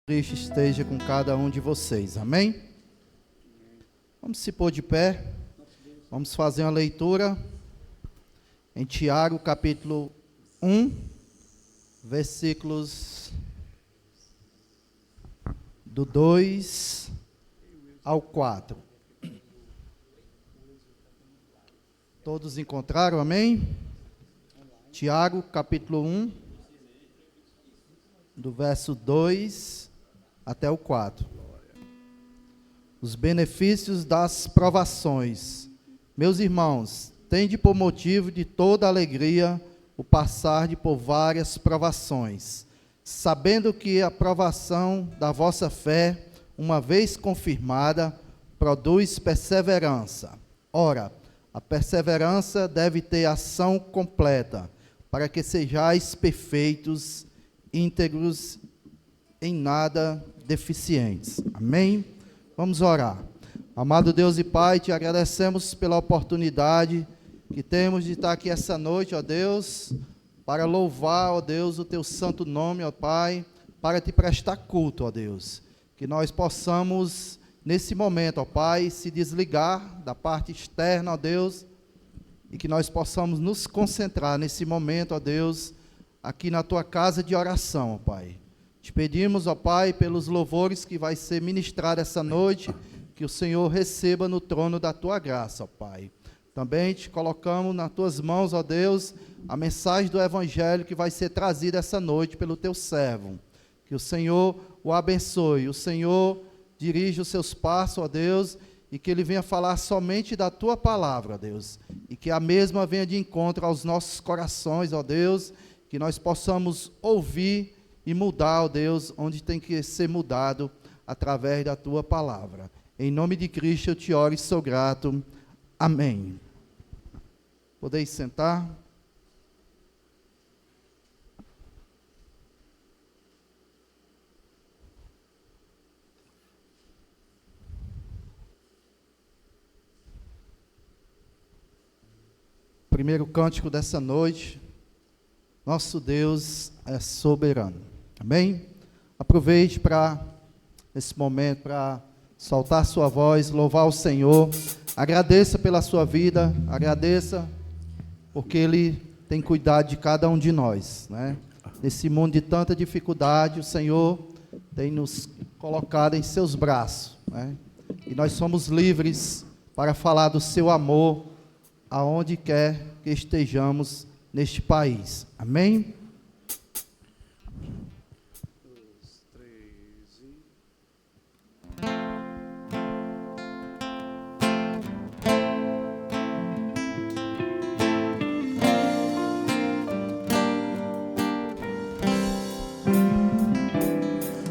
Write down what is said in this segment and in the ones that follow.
Cristo esteja com cada um de vocês, amém? Vamos se pôr de pé, vamos fazer uma leitura em Tiago, capítulo 1, versículos do 2 ao 4. Todos encontraram, amém? Tiago, capítulo 1, do verso 2 até o 4. Os benefícios das provações. Meus irmãos, tende por motivo de toda alegria o passar de por várias provações, sabendo que a provação da vossa fé, uma vez confirmada, produz perseverança. Ora, a perseverança deve ter ação completa, para que sejais perfeitos, íntegros, em nada deficientes. Amém? Vamos orar. Amado Deus e Pai, te agradecemos pela oportunidade que temos de estar aqui essa noite, ó Deus, para louvar, ó Deus, o teu santo nome, ó Pai, para te prestar culto, ó Deus. Que nós possamos, nesse momento, ó Pai, se desligar da parte externa, ó Deus, e que nós possamos nos concentrar nesse momento, ó Deus, aqui na tua casa de oração, ó Pai. Te pedimos, ó Pai, pelos louvores que vai ser ministrado essa noite, que o Senhor receba no trono da tua graça, ó Pai. Também te colocamos nas tuas mãos, ó Deus, a mensagem do Evangelho que vai ser trazida essa noite pelo teu servo. Que o Senhor o abençoe, o Senhor dirija os seus passos, ó Deus, e que ele venha falar somente da tua palavra, ó Deus, e que a mesma venha de encontro aos nossos corações, ó Deus, que nós possamos ouvir e mudar, ó Deus, onde tem que ser mudado através da tua palavra. Em nome de Cristo eu te oro e sou grato. Amém. Podeis sentar. Primeiro cântico dessa noite. Nosso Deus é soberano. Amém? Aproveite para, nesse momento, para soltar sua voz, louvar o Senhor. Agradeça pela sua vida, agradeça porque Ele tem cuidado de cada um de nós, né? Nesse mundo de tanta dificuldade, o Senhor tem nos colocado em seus braços, né? E nós somos livres para falar do seu amor aonde quer que estejamos neste país. Amém?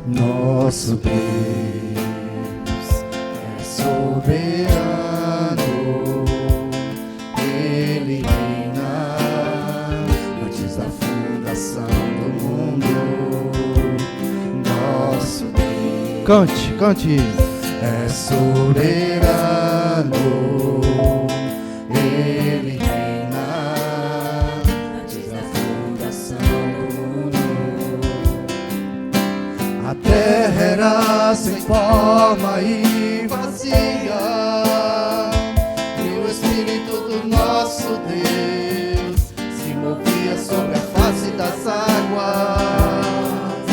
Nosso Deus é soberano, Ele reina antes da fundação do mundo. Nosso Deus Cante. é soberano, Ele reina antes da fundação do mundo. A terra era sem forma e vazia, e o Espírito do nosso Deus se movia sobre a face das águas.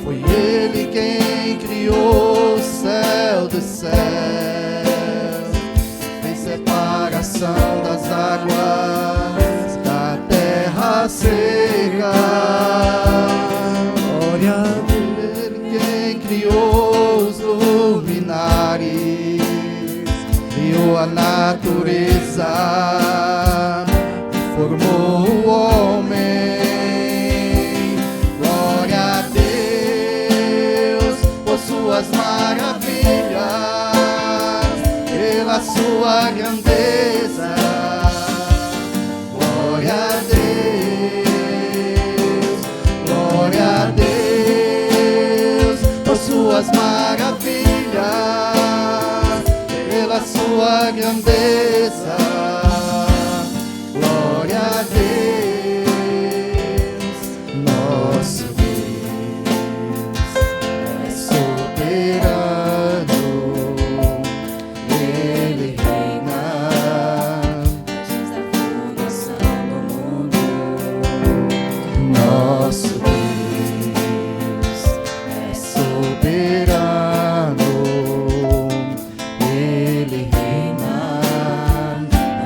Foi Ele quem criou o céu dos céus, fez separação das águas da terra seca. Glória a Deus. Criou os luminares, criou a natureza e formou o homem. Glória a Deus por suas maravilhas, pela sua grandeza. Glória a Deus, glória a Deus. Suas maravilhas, pela sua grandeza. Glória a Deus. Nosso Deus é Ele reina. Antes da fundação do mundo, Nosso Deus é soberano. Ele reina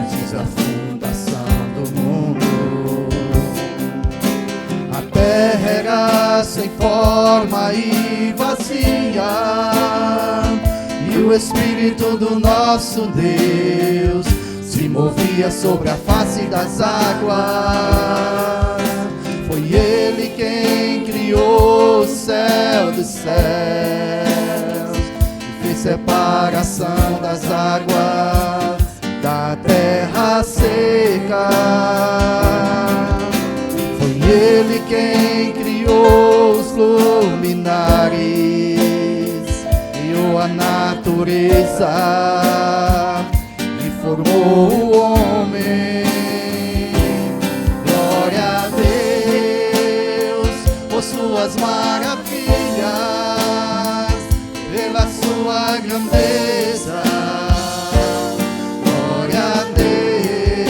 antes da fundação do mundo. A terra era sem forma e vazia, e o Espírito do nosso Deus se movia sobre a face das águas. Foi Ele quem criou o céu dos céus e fez separação das águas da terra seca. Foi Ele quem criou os luminares e a natureza e formou o homem. Glória a Deus por suas maravilhas, pela sua grandeza. Glória a Deus,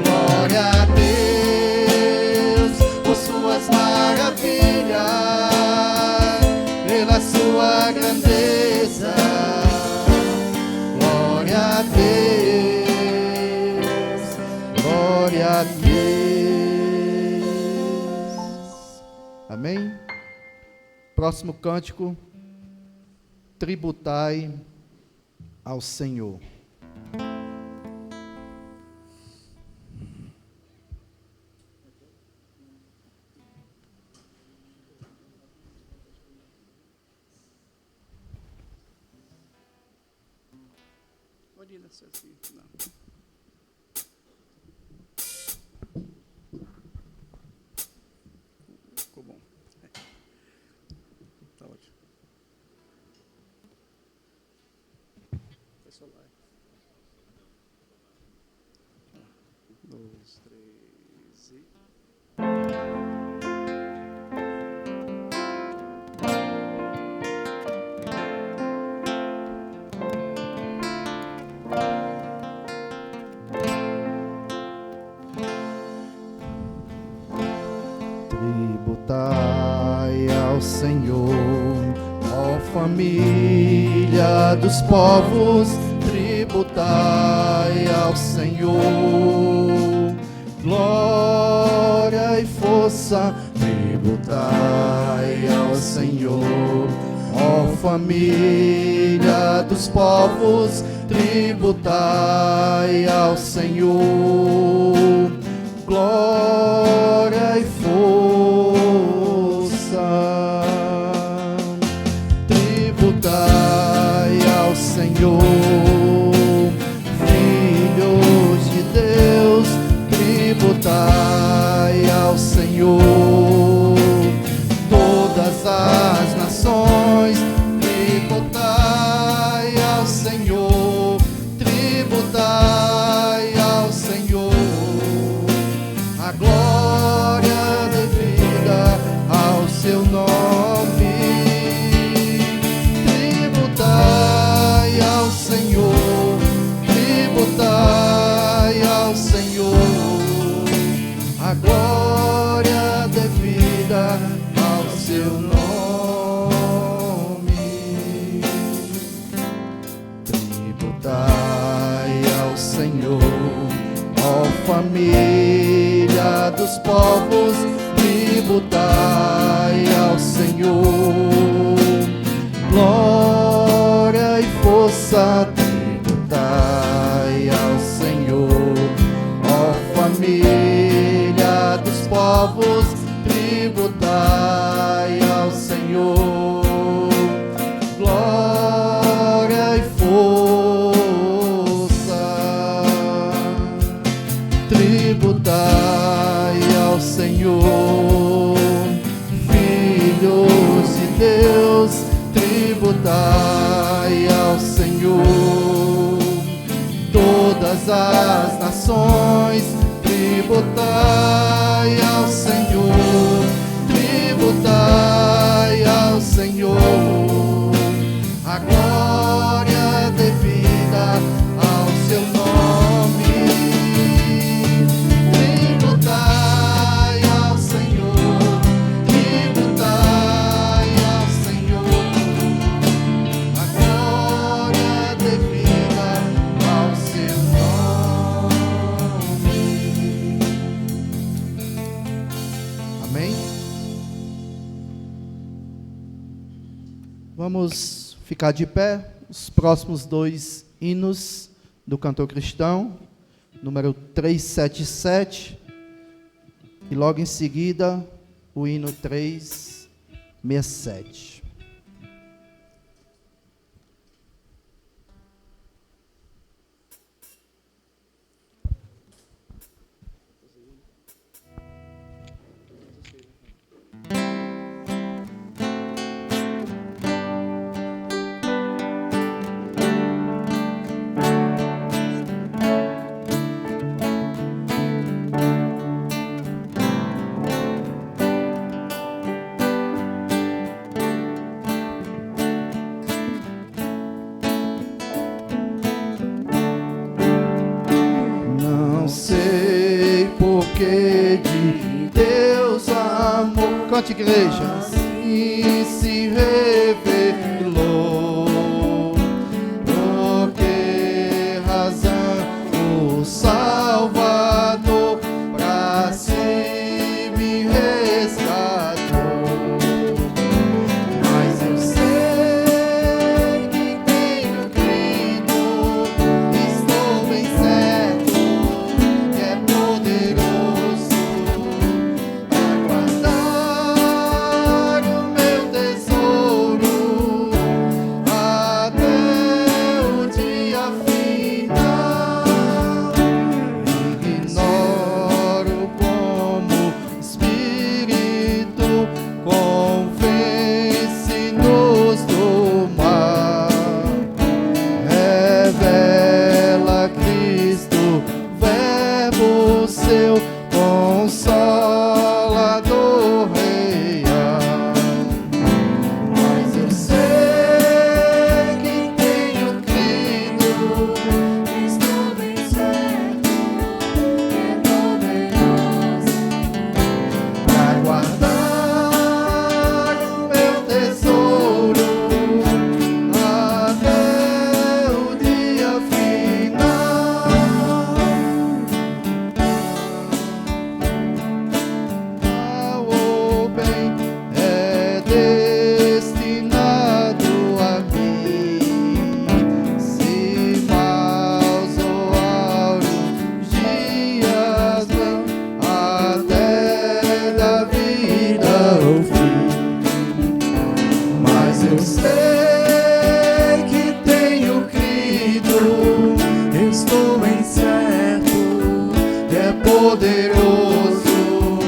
glória a Deus por suas maravilhas, pela sua grandeza. Glória a Deus, glória a Deus. Amém? Próximo cântico. Tributai ao Senhor. Pode ir nessa assim, não. Ficou bom. Tá ótimo. Foi só lá. 1, 2, 3 e... Tributai ao Senhor, ó família dos povos, tributai ao Senhor. Glória e força, tributai ao Senhor, ó família dos povos, tributai ao Senhor. Glória e força, tributai ao Senhor, filhos de Deus, tributai ao Senhor, todas as nações, tributai ao Senhor, tributai ao Senhor. A glória devida ao seu nome. Tributai ao Senhor, tributai ao Senhor. A glória devida ao seu nome. Tributai ao Senhor, ó família dos povos, tributai ao Senhor. Glória e força, tributai ao Senhor, ó família dos povos, tributai ao Senhor. Glória e força, tributai ao Senhor, filhos de Deus, tributai ao Senhor, todas as nações, tributai ao Senhor, tributai ao Senhor. Vamos ficar de pé. Os próximos 2 hinos do cantor cristão, número 377, e logo em seguida o hino 367. Cante, igreja. Assim se revelou, por que razão o Salvador pra si me resgatou. Mas eu sei que tenho crido, estou bem certo que é poderoso pra guardar o meu tesouro até o dia final. Ignoro como o Espírito convence-nos do mal. Revela Cristo, Verbo seu, Consolador real. Mas eu sei que tenho crido, Estou bem certo, é poderoso pra guardar o meu tesouro até o dia final. Mal ou bem é destinado a mim, se maus ou áureos dias vêm até da vida o fim. Mas eu sei que tenho crido, estou bem certo que é poderoso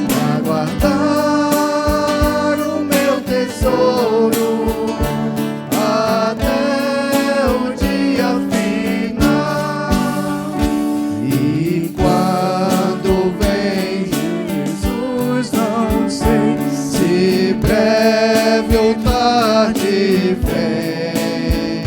pra guardar o meu tesouro até o dia final. E quando vem Jesus, não sei se breve ou tarde vem,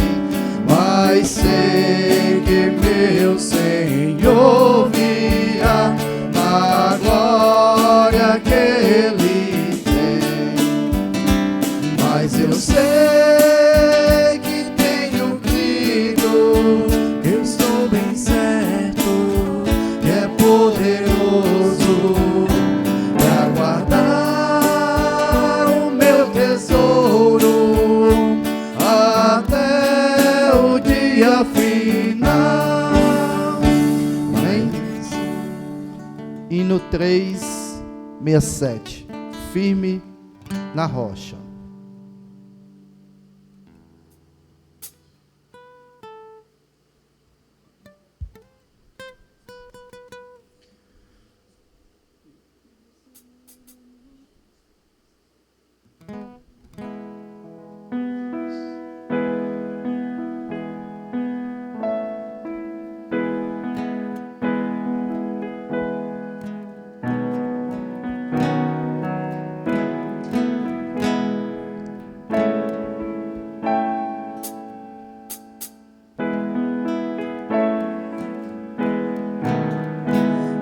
mas sei que meu Senhor virá na glória que Ele tem. Mas eu sei que tenho crido, eu estou bem certo que é poderoso pra guardar o meu tesouro até o dia final. Amém? Hino 367, firme na rocha.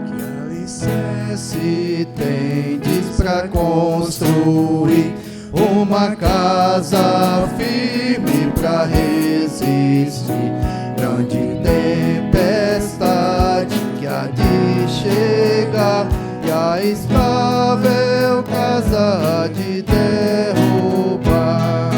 Que alicerce tendes pra construir uma casa firme pra resistir grande tempestade que há de chegar e a estável casa há de derrubar.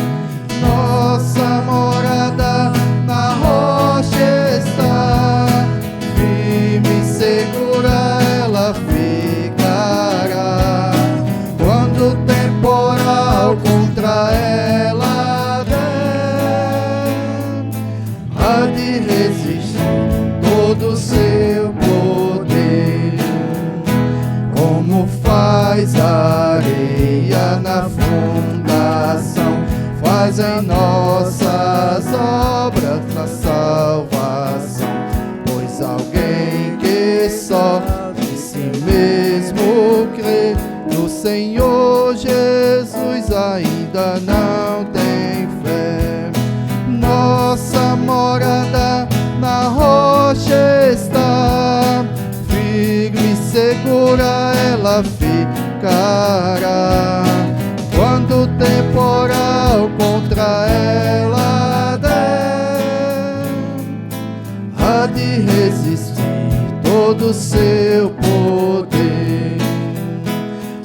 faz em nossas obras a salvação, pois alguém que só em si mesmo crê no Senhor Jesus ainda não tem fé. Nossa morada na rocha está, firme e segura ela ficará. Quando o temporal contra ela der, há de resistir todo o seu poder.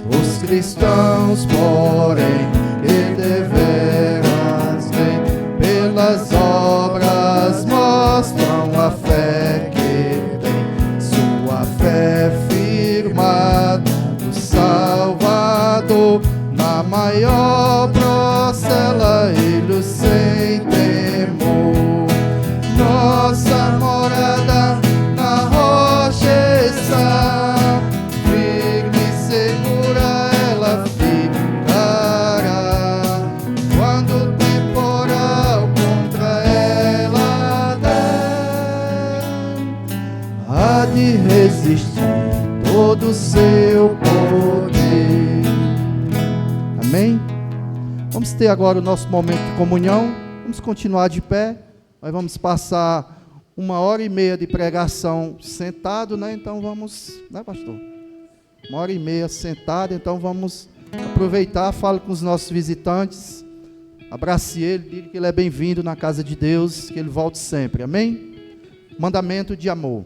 Os cristãos, porém, que deveras ver, pelas obras mostram a fé que tem, sua fé firmada no Salvador. Na maior procela ele sem temor. Nossa morada na rocha está, firme e segura ela ficará. Quando o temporal contra ela der, há de resistir todo o seu poder. Amém? Vamos ter agora o nosso momento de comunhão. Vamos continuar de pé. Nós vamos passar 1h30 de pregação sentado, né? Então vamos, né, pastor? 1h30 sentado, então vamos aproveitar, fale com os nossos visitantes, abrace ele, diga que ele é bem-vindo na casa de Deus, que ele volte sempre. Amém? Mandamento de amor.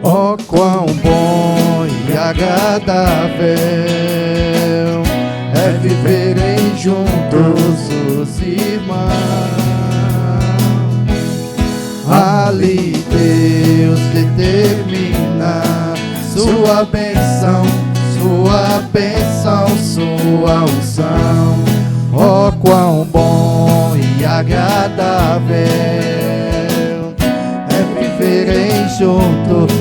Oh, quão bom e agradável é viverem juntos os irmãos. Ali Deus determina sua bênção, sua unção. Oh, quão bom e agradável viverem juntos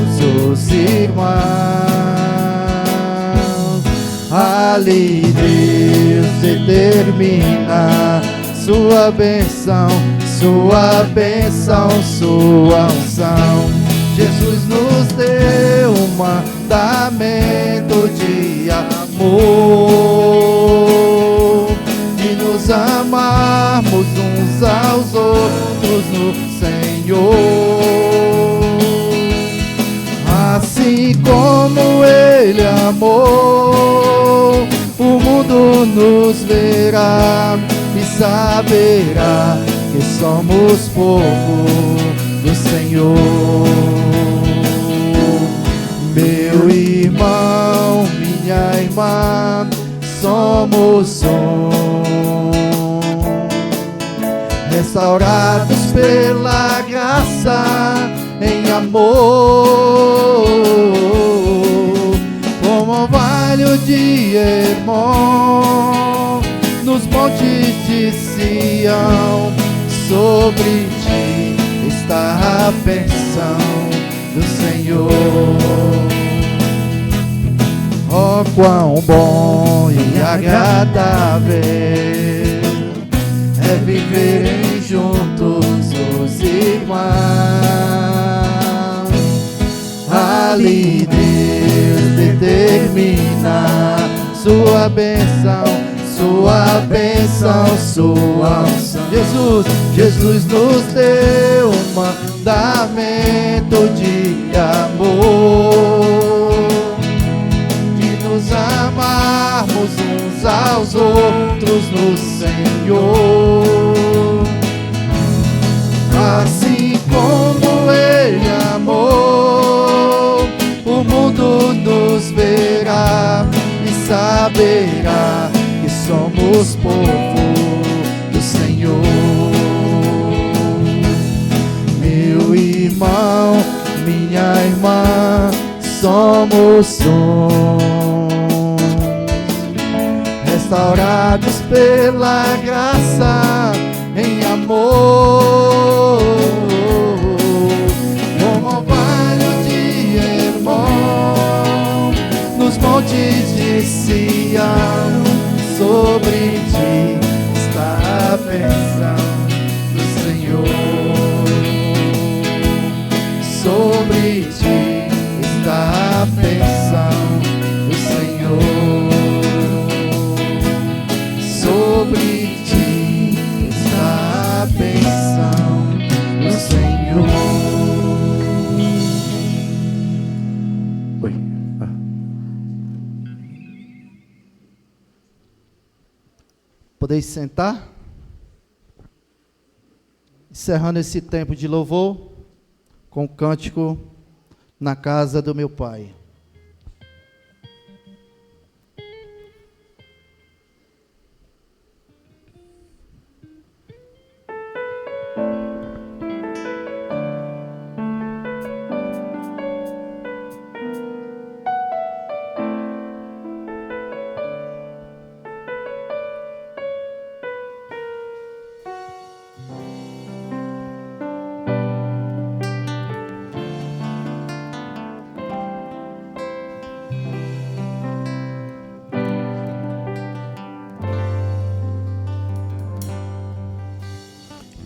os irmãos. Ali Deus determina sua bênção, sua unção. Jesus nos deu um mandamento de amor, de nos amarmos uns aos outros no Senhor. Assim como Ele amou, o mundo nos verá e saberá que somos povo do Senhor. Meu irmão, minha irmã, somos restaurados pela graça em amor, como orvalho de Hermon, nos montes de Sião. Sobre ti está a bênção do Senhor. Oh, quão bom e agradável é viverem juntos os irmãos. Ali Deus determina sua bênção, sua unção. Jesus nos deu um mandamento de amor, de nos amarmos uns aos outros no Senhor. Assim como Ele amou, o mundo nos verá e saberá que somos somos povo do Senhor. Meu irmão, minha irmã, somos restaurados pela graça em amor, como orvalho de Hermon, nos montes de Sião, sobre ti está a bênção do Senhor, sobre ti está a bênção do Senhor, sobre ti está a bênção do Senhor. Oi. Podeis sentar? Encerrando esse tempo de louvor com o cântico Na Casa do Meu Pai.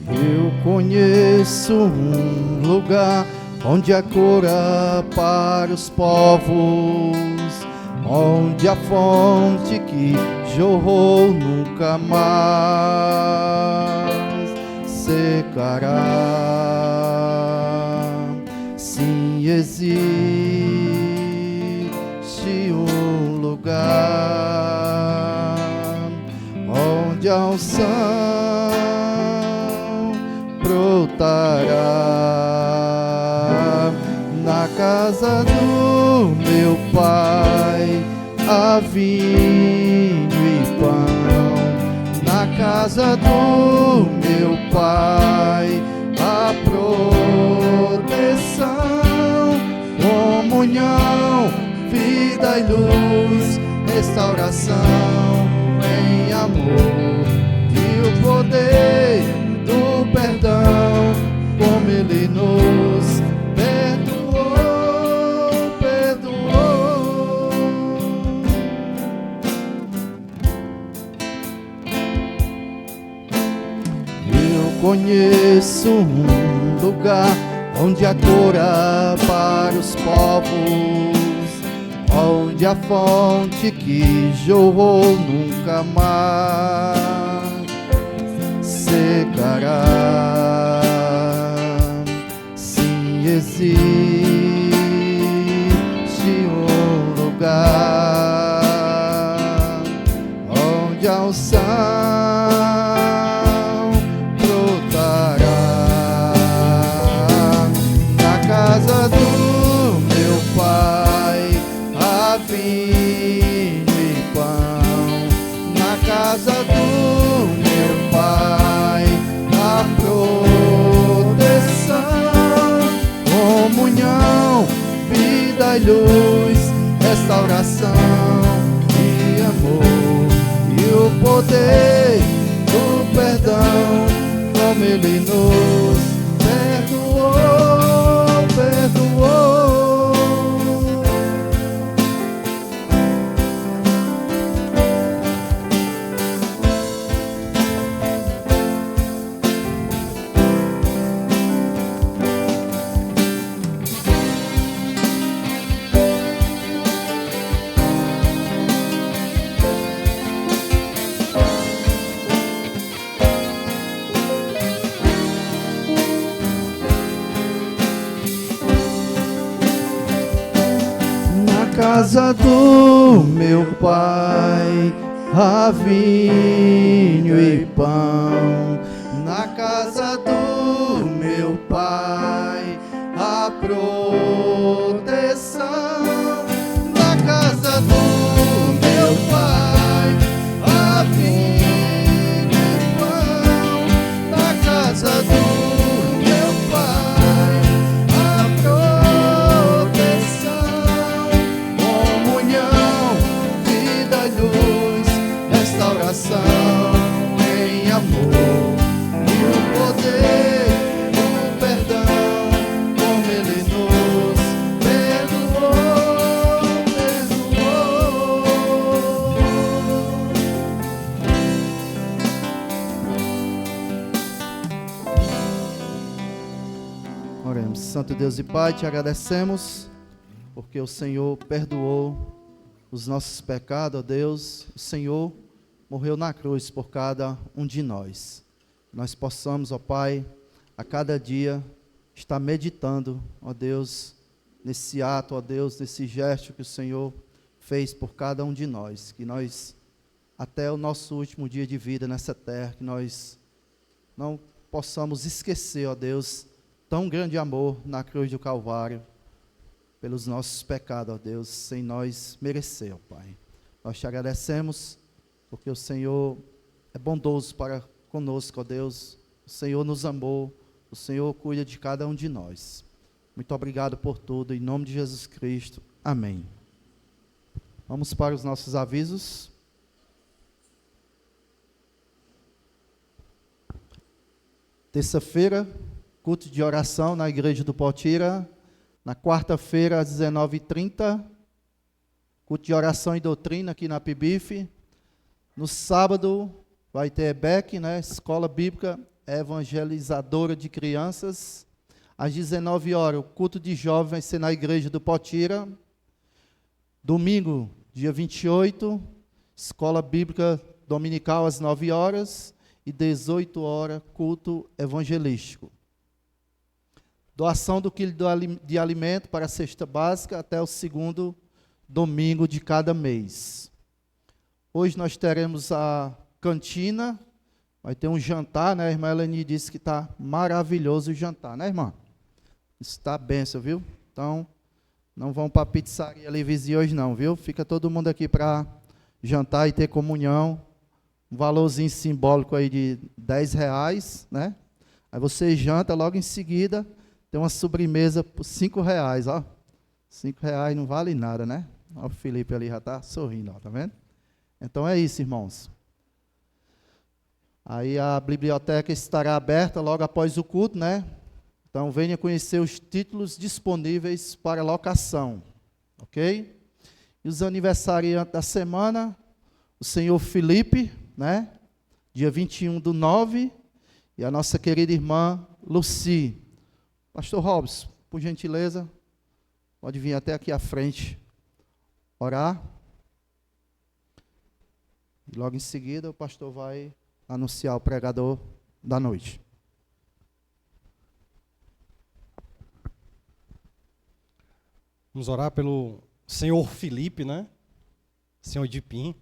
Eu conheço um lugar onde há cura para os povos, onde a fonte que jorrou nunca mais secará. Sim, existe um lugar onde a unção brotará. Na casa do meu Pai há vinho e pão. Na casa do meu Pai há proteção, comunhão, vida e luz, restauração em amor e o poder do perdão, como Ele nos perdoou. Eu conheço um lugar onde há cura para os povos, onde a fonte que jorrou nunca mais secará. Sim, existe um lugar onde a unção brotará. Na casa do meu Pai há vinho e pão. Na casa do meu Pai há proteção, comunhão, vida e luz, restauração e amor e o poder do perdão, como Ele nos perdoou. Casa do meu Pai há vinho e pão. Na casa do meu Pai há proteção. Na casa do meu Pai há vinho amor e o poder do perdão, como Ele nos perdoou, perdoou. Oremos. Santo Deus e Pai, te agradecemos porque o Senhor perdoou os nossos pecados, ó Deus. O Senhor morreu na cruz por cada um de nós. Nós possamos, ó Pai, a cada dia estar meditando, ó Deus, nesse ato, ó Deus, nesse gesto que o Senhor fez por cada um de nós. Que nós, até o nosso último dia de vida nessa terra, que nós não possamos esquecer, ó Deus, tão grande amor na cruz do Calvário, pelos nossos pecados, ó Deus, sem nós merecer, ó Pai. Nós te agradecemos, porque o Senhor é bondoso para conosco, ó Deus. O Senhor nos amou, o Senhor cuida de cada um de nós. Muito obrigado por tudo, em nome de Jesus Cristo. Amém. Vamos para os nossos avisos. Terça-feira, culto de oração na igreja do Potira. Na quarta-feira, às 19h30, culto de oração e doutrina aqui na PIBIF. No sábado, vai ter EBEC, né? Escola Bíblica Evangelizadora de Crianças. Às 19 horas, o culto de jovens vai ser na igreja do Potira. Domingo, dia 28, Escola Bíblica Dominical às 9 horas. E 18 horas, culto evangelístico. Doação do quilo de alimento para a cesta básica até o segundo domingo de cada mês. Hoje nós teremos a cantina, vai ter um jantar, né? A irmã Eleni disse que está maravilhoso o jantar, né, irmã? Está benção, viu? Então, não vão para a pizzaria ali vizinha hoje não, viu? Fica todo mundo aqui para jantar e ter comunhão. Um valorzinho simbólico aí de R$10, né? Aí você janta, logo em seguida tem uma sobremesa por R$5, ó. R$5 não vale nada, né? Ó, o Felipe ali já está sorrindo, ó, tá vendo? Então é isso, irmãos. Aí a biblioteca estará aberta logo após o culto, né? Então venha conhecer os títulos disponíveis para locação, ok? E os aniversariantes da semana, o senhor Felipe, né? Dia 21/9, e a nossa querida irmã Luci. Pastor Robson, por gentileza, pode vir até aqui à frente orar. E logo em seguida o pastor vai anunciar o pregador da noite. Vamos orar pelo senhor Felipe, né? Senhor Dipim,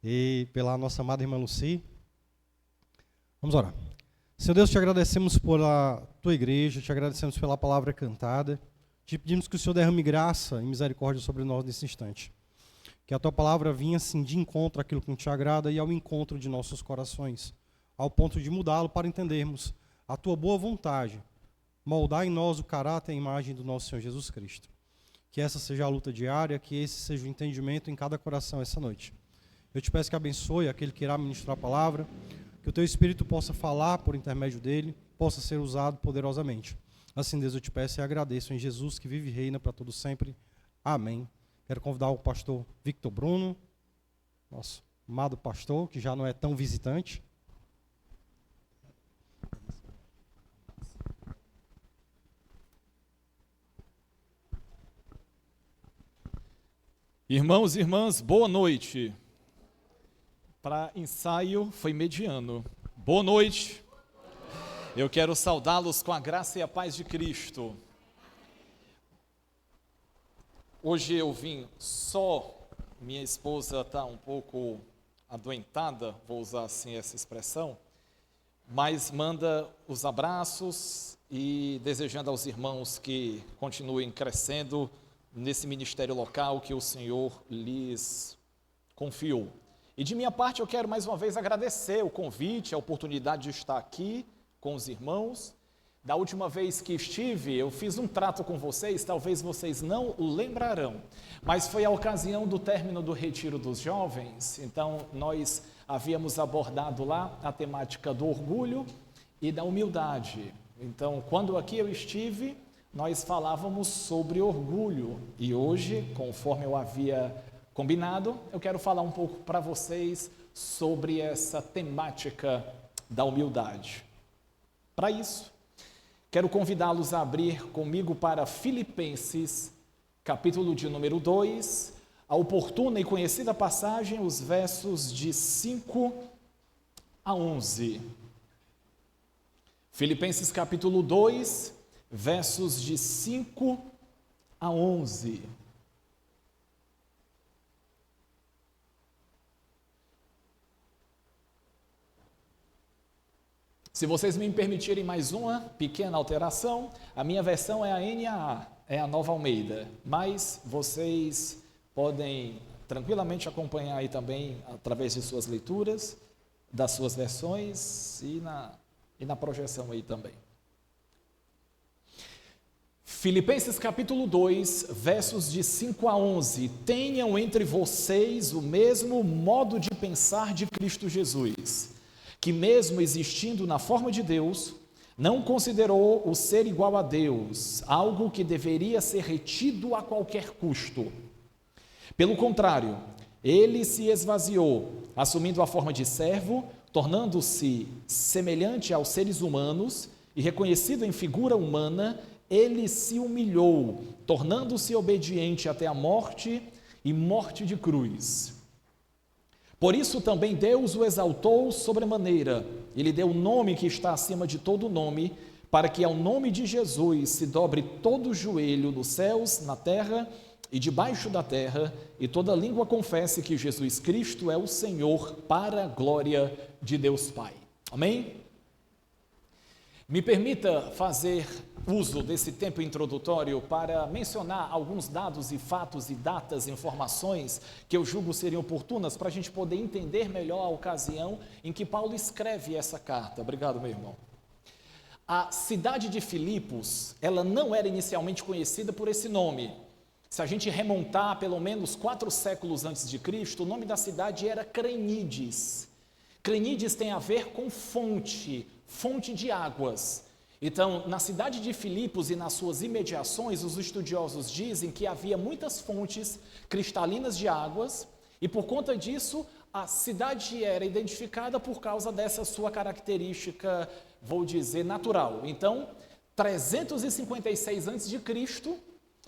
e pela nossa amada irmã Luci. Vamos orar. Senhor Deus, te agradecemos por a tua igreja, te agradecemos pela palavra cantada, te pedimos que o Senhor derrame graça e misericórdia sobre nós nesse instante. Que a tua palavra vinha assim de encontro àquilo que não te agrada e ao encontro de nossos corações, ao ponto de mudá-lo para entendermos a tua boa vontade, moldar em nós o caráter e a imagem do nosso Senhor Jesus Cristo. Que essa seja a luta diária, que esse seja o entendimento em cada coração essa noite. Eu te peço que abençoe aquele que irá ministrar a palavra, que o teu Espírito possa falar por intermédio dele, possa ser usado poderosamente. Assim, Deus, eu te peço e agradeço em Jesus, que vive e reina para todo sempre. Amém. Quero convidar o pastor Victor Bruno, nosso amado pastor, que já não é tão visitante. Irmãos e irmãs, boa noite. Para ensaio foi mediano. Boa noite. Eu quero saudá-los com a graça e a paz de Cristo. Hoje eu vim só, minha esposa está um pouco adoentada, vou usar assim essa expressão, mas manda os abraços e desejando aos irmãos que continuem crescendo nesse ministério local que o Senhor lhes confiou. E de minha parte eu quero mais uma vez agradecer o convite, a oportunidade de estar aqui com os irmãos. Da última vez que estive, eu fiz um trato com vocês, talvez vocês não o lembrarão, mas foi a ocasião do término do retiro dos jovens. Então nós havíamos abordado lá a temática do orgulho e da humildade. Então, quando aqui eu estive, nós falávamos sobre orgulho. E hoje, conforme eu havia combinado, eu quero falar um pouco para vocês sobre essa temática da humildade. Para isso, quero convidá-los a abrir comigo para Filipenses, capítulo de número 2, a oportuna e conhecida passagem, os versos de 5 a 11. Filipenses capítulo 2, versos de 5 a 11. Se vocês me permitirem mais uma pequena alteração, a minha versão é a NAA, é a Nova Almeida, mas vocês podem tranquilamente acompanhar aí também através de suas leituras, das suas versões e na projeção aí também. Filipenses capítulo 2, versos de 5 a 11. Tenham entre vocês o mesmo modo de pensar de Cristo Jesus, que mesmo existindo na forma de Deus, não considerou o ser igual a Deus, algo que deveria ser retido a qualquer custo. Pelo contrário, ele se esvaziou, assumindo a forma de servo, tornando-se semelhante aos seres humanos e reconhecido em figura humana, ele se humilhou, tornando-se obediente até a morte e morte de cruz. Por isso também Deus o exaltou sobremaneira e lhe deu o nome que está acima de todo nome, para que ao nome de Jesus se dobre todo o joelho nos céus, na terra e debaixo da terra, e toda língua confesse que Jesus Cristo é o Senhor, para a glória de Deus Pai. Amém? Me permita fazer uso desse tempo introdutório para mencionar alguns dados e fatos e datas, informações que eu julgo seriam oportunas para a gente poder entender melhor a ocasião em que Paulo escreve essa carta. Obrigado, meu irmão. A cidade de Filipos, ela não era inicialmente conhecida por esse nome. Se a gente remontar pelo menos 4 séculos antes de Cristo, o nome da cidade era Crenides. Crenides tem a ver com fonte de águas. Então, na cidade de Filipos e nas suas imediações, os estudiosos dizem que havia muitas fontes cristalinas de águas, e por conta disso, a cidade era identificada por causa dessa sua característica, vou dizer, natural. Então, 356 a.C.,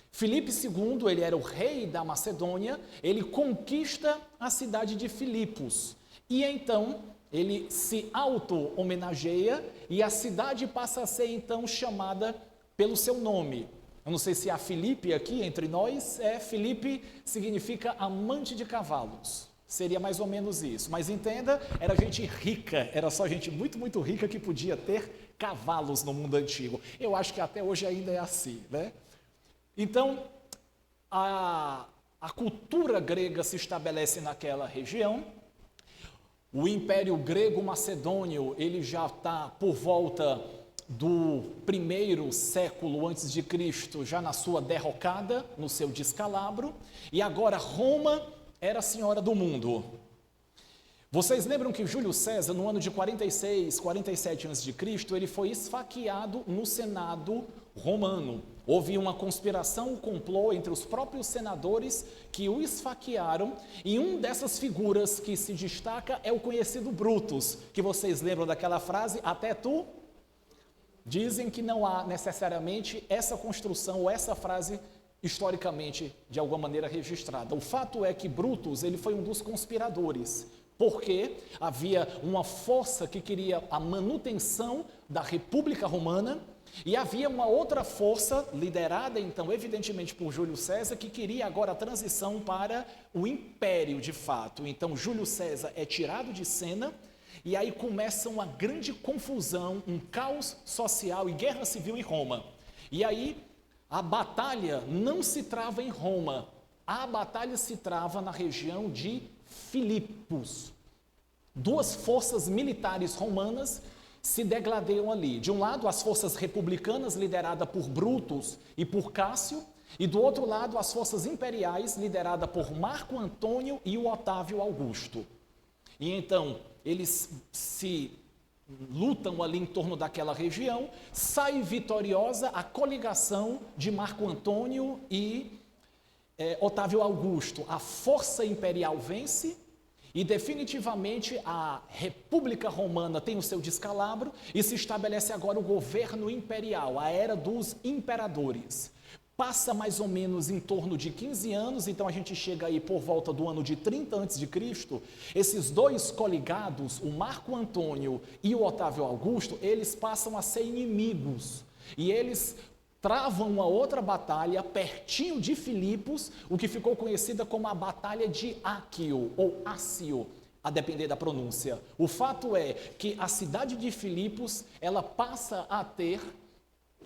Filipe II, ele era o rei da Macedônia, ele conquista a cidade de Filipos, e então ele se auto-homenageia e a cidade passa a ser então chamada pelo seu nome. Eu não sei se há Filipe aqui entre nós, Filipe significa amante de cavalos, seria mais ou menos isso, mas entenda, era gente rica, era só gente muito, muito rica que podia ter cavalos no mundo antigo. Eu acho que até hoje ainda é assim, né? Então, a cultura grega se estabelece naquela região. O Império Grego-Macedônio, ele já está por volta do 1º século antes de Cristo, já na sua derrocada, no seu descalabro, e agora Roma era a senhora do mundo. Vocês lembram que Júlio César, no ano de 46, 47 a.C., ele foi esfaqueado no Senado romano. Houve uma conspiração, um complô entre os próprios senadores que o esfaquearam, e um dessas figuras que se destaca é o conhecido Brutus, que vocês lembram daquela frase, até tu? Dizem que não há necessariamente essa construção ou essa frase historicamente de alguma maneira registrada. O fato é que Brutus, ele foi um dos conspiradores, porque havia uma força que queria a manutenção da República Romana, e havia uma outra força, liderada então evidentemente por Júlio César, que queria agora a transição para o império de fato. Então Júlio César é tirado de cena, e aí começa uma grande confusão, um caos social e guerra civil em Roma. E aí a batalha não se trava em Roma, a batalha se trava na região de Filipos. 2 forças militares romanas se degladeiam ali. De um lado, as forças republicanas, lideradas por Brutus e por Cássio, e do outro lado, as forças imperiais, lideradas por Marco Antônio e o Otávio Augusto. e então eles se lutam ali em torno daquela região, sai vitoriosa a coligação de Marco Antônio e Otávio Augusto. A força imperial vence e definitivamente a República Romana tem o seu descalabro e se estabelece agora o governo imperial, a era dos imperadores. Passa mais ou menos em torno de 15 anos, então a gente chega aí por volta do ano de 30 a.C., esses dois coligados, o Marco Antônio e o Otávio Augusto, eles passam a ser inimigos, e eles travam uma outra batalha pertinho de Filipos, o que ficou conhecida como a Batalha de Áquio, ou Ácio, a depender da pronúncia. O fato é que a cidade de Filipos, ela passa a ter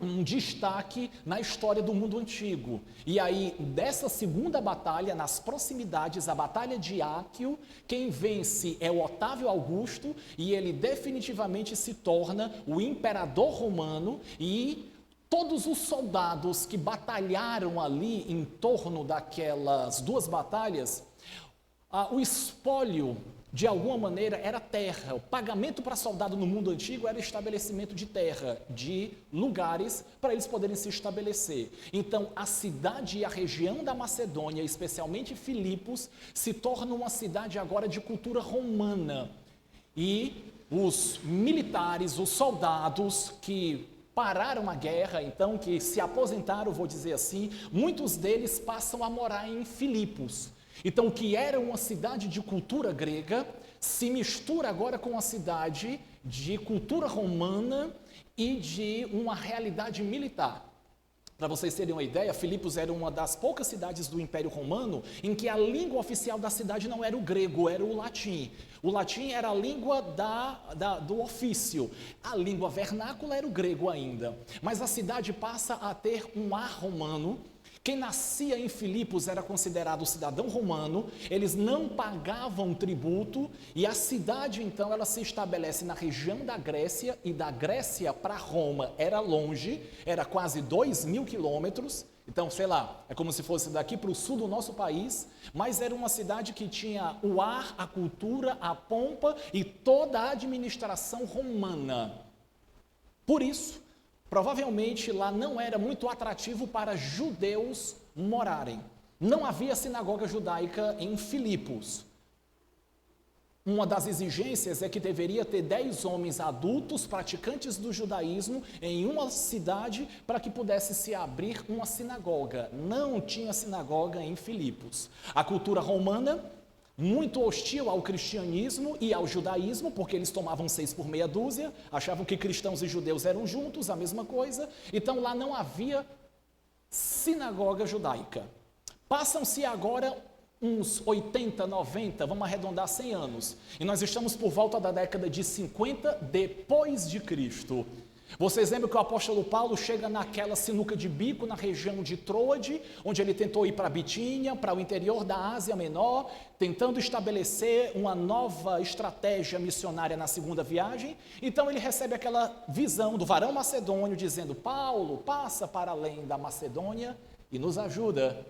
um destaque na história do mundo antigo. E aí, dessa segunda batalha, nas proximidades, a Batalha de Áquio, quem vence é o Otávio Augusto, e ele definitivamente se torna o imperador romano, e todos os soldados que batalharam ali em torno daquelas duas batalhas, o espólio, de alguma maneira, era terra. O pagamento para soldado no mundo antigo era estabelecimento de terra, de lugares para eles poderem se estabelecer. Então, a cidade e a região da Macedônia, especialmente Filipos, se torna uma cidade agora de cultura romana. E os militares, os soldados que pararam a guerra, então, que se aposentaram, vou dizer assim, muitos deles passam a morar em Filipos. Então, o que era uma cidade de cultura grega se mistura agora com uma cidade de cultura romana e de uma realidade militar. Para vocês terem uma ideia, Filipos era uma das poucas cidades do Império Romano em que a língua oficial da cidade não era o grego, era o latim. O latim era a língua do ofício. A língua vernácula era o grego ainda. Mas a cidade passa a ter um ar romano. Quem nascia em Filipos era considerado cidadão romano, eles não pagavam tributo, e a cidade, então, ela se estabelece na região da Grécia, e da Grécia para Roma era longe, era quase 2.000 quilômetros, então, sei lá, é como se fosse daqui para o sul do nosso país, mas era uma cidade que tinha o ar, a cultura, a pompa e toda a administração romana. Por isso, provavelmente lá não era muito atrativo para judeus morarem. Não havia sinagoga judaica em Filipos. Uma das exigências é que deveria ter 10 homens adultos praticantes do judaísmo em uma cidade para que pudesse se abrir uma sinagoga. Não tinha sinagoga em Filipos. A cultura romana, muito hostil ao cristianismo e ao judaísmo, porque eles tomavam 6 por meia dúzia, achavam que cristãos e judeus eram juntos, a mesma coisa, então lá não havia sinagoga judaica. Passam-se agora uns 80, 90, vamos arredondar 100 anos, e nós estamos por volta da década de 50 depois de Cristo. Vocês lembram que o apóstolo Paulo chega naquela sinuca de bico na região de Troade, onde ele tentou ir para a Bitínia, para o interior da Ásia Menor, tentando estabelecer uma nova estratégia missionária na segunda viagem. Então ele recebe aquela visão do varão macedônio dizendo: Paulo, passa para além da Macedônia e nos ajuda.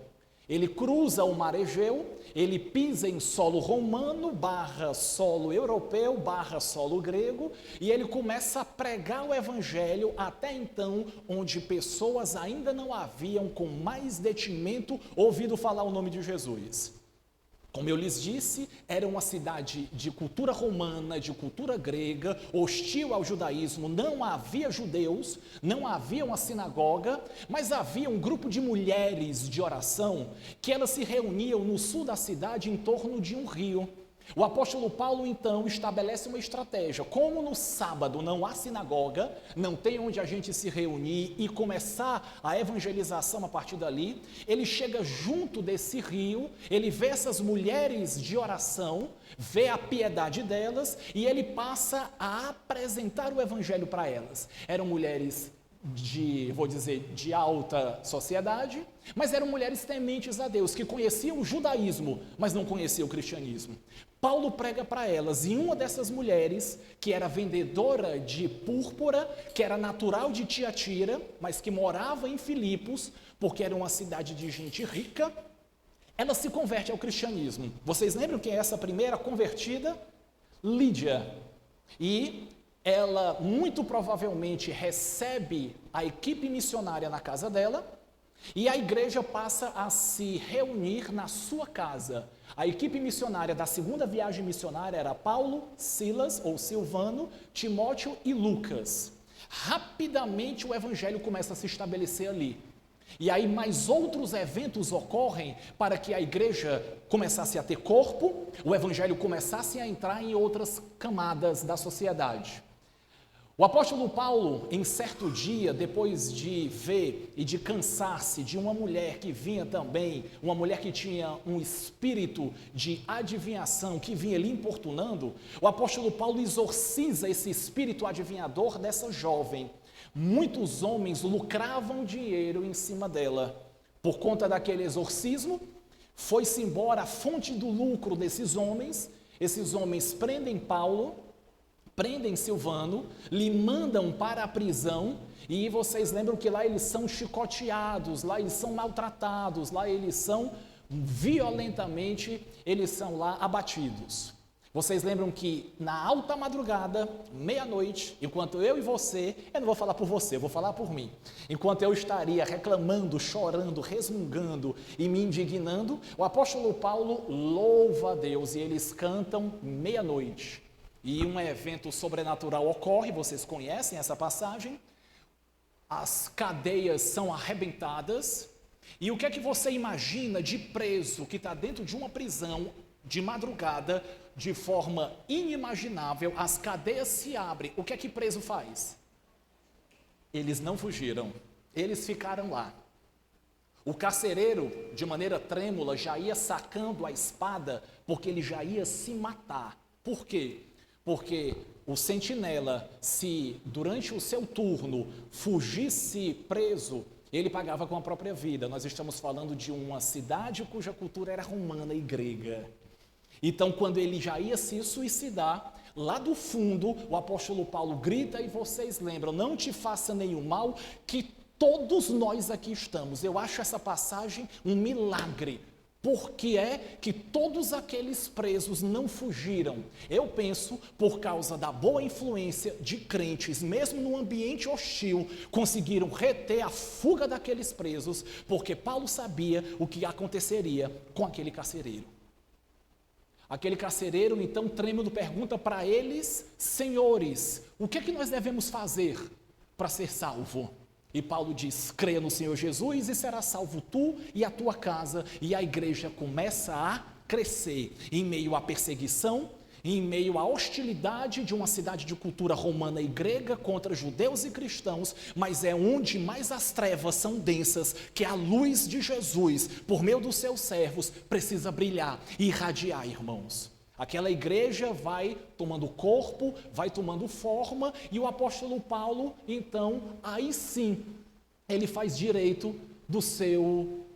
Ele cruza o mar Egeu, ele pisa em solo romano, / solo europeu, / solo grego, e ele começa a pregar o evangelho até então, onde pessoas ainda não haviam com mais detimento ouvido falar o nome de Jesus. Como eu lhes disse, era uma cidade de cultura romana, de cultura grega, hostil ao judaísmo, não havia judeus, não havia uma sinagoga, mas havia um grupo de mulheres de oração que elas se reuniam no sul da cidade em torno de um rio. O apóstolo Paulo, então, estabelece uma estratégia. Como no sábado não há sinagoga, não tem onde a gente se reunir e começar a evangelização a partir dali, ele chega junto desse rio, ele vê essas mulheres de oração, vê a piedade delas e ele passa a apresentar o evangelho para elas. Eram mulheres de alta sociedade, mas eram mulheres tementes a Deus, que conheciam o judaísmo, mas não conheciam o cristianismo. Paulo prega para elas, e uma dessas mulheres, que era vendedora de púrpura, que era natural de Tiatira, mas que morava em Filipos, porque era uma cidade de gente rica, ela se converte ao cristianismo. Vocês lembram quem é essa primeira convertida? Lídia. E ela muito provavelmente recebe a equipe missionária na casa dela e a igreja passa a se reunir na sua casa. A equipe missionária da segunda viagem missionária era Paulo, Silas ou Silvano, Timóteo e Lucas. Rapidamente o evangelho começa a se estabelecer ali. E aí mais outros eventos ocorrem para que a igreja começasse a ter corpo, o evangelho começasse a entrar em outras camadas da sociedade. O apóstolo Paulo, em certo dia, depois de ver e de cansar-se de uma mulher que vinha também, uma mulher que tinha um espírito de adivinhação, que vinha lhe importunando, o apóstolo Paulo exorciza esse espírito adivinhador dessa jovem. Muitos homens lucravam dinheiro em cima dela. Por conta daquele exorcismo, foi-se embora a fonte do lucro desses homens. Esses homens prendem Paulo, prendem Silvano, lhe mandam para a prisão, e vocês lembram que lá eles são chicoteados, lá eles são maltratados, lá eles são violentamente, eles são lá abatidos. Vocês lembram que na alta madrugada, meia-noite, enquanto eu e você, eu não vou falar por você, eu vou falar por mim, enquanto eu estaria reclamando, chorando, resmungando e me indignando, o apóstolo Paulo louva a Deus e eles cantam meia-noite. E um evento sobrenatural ocorre, vocês conhecem essa passagem, as cadeias são arrebentadas, e o que é que você imagina de preso que está dentro de uma prisão de madrugada, de forma inimaginável, as cadeias se abrem, o que é que preso faz? Eles não fugiram, eles ficaram lá. O carcereiro, de maneira trêmula, já ia sacando a espada, porque ele já ia se matar. Por quê? Porque o sentinela, se durante o seu turno fugisse preso, ele pagava com a própria vida. Nós estamos falando de uma cidade cuja cultura era romana e grega. Então, quando ele já ia se suicidar, lá do fundo, o apóstolo Paulo grita, e vocês lembram, não te faça nenhum mal, que todos nós aqui estamos. Eu acho essa passagem um milagre. Por que é que todos aqueles presos não fugiram? Eu penso por causa da boa influência de crentes, mesmo num ambiente hostil, conseguiram reter a fuga daqueles presos, porque Paulo sabia o que aconteceria com aquele carcereiro. Aquele carcereiro, então, trêmulo, pergunta para eles: senhores, o que é que nós devemos fazer para ser salvo? E Paulo diz: creia no Senhor Jesus e será salvo tu e a tua casa. E a igreja começa a crescer em meio à perseguição, em meio à hostilidade de uma cidade de cultura romana e grega contra judeus e cristãos, mas é onde mais as trevas são densas que a luz de Jesus, por meio dos seus servos, precisa brilhar e irradiar, irmãos. Aquela igreja vai tomando corpo, vai tomando forma, e o apóstolo Paulo, então, aí sim, ele faz direito do seu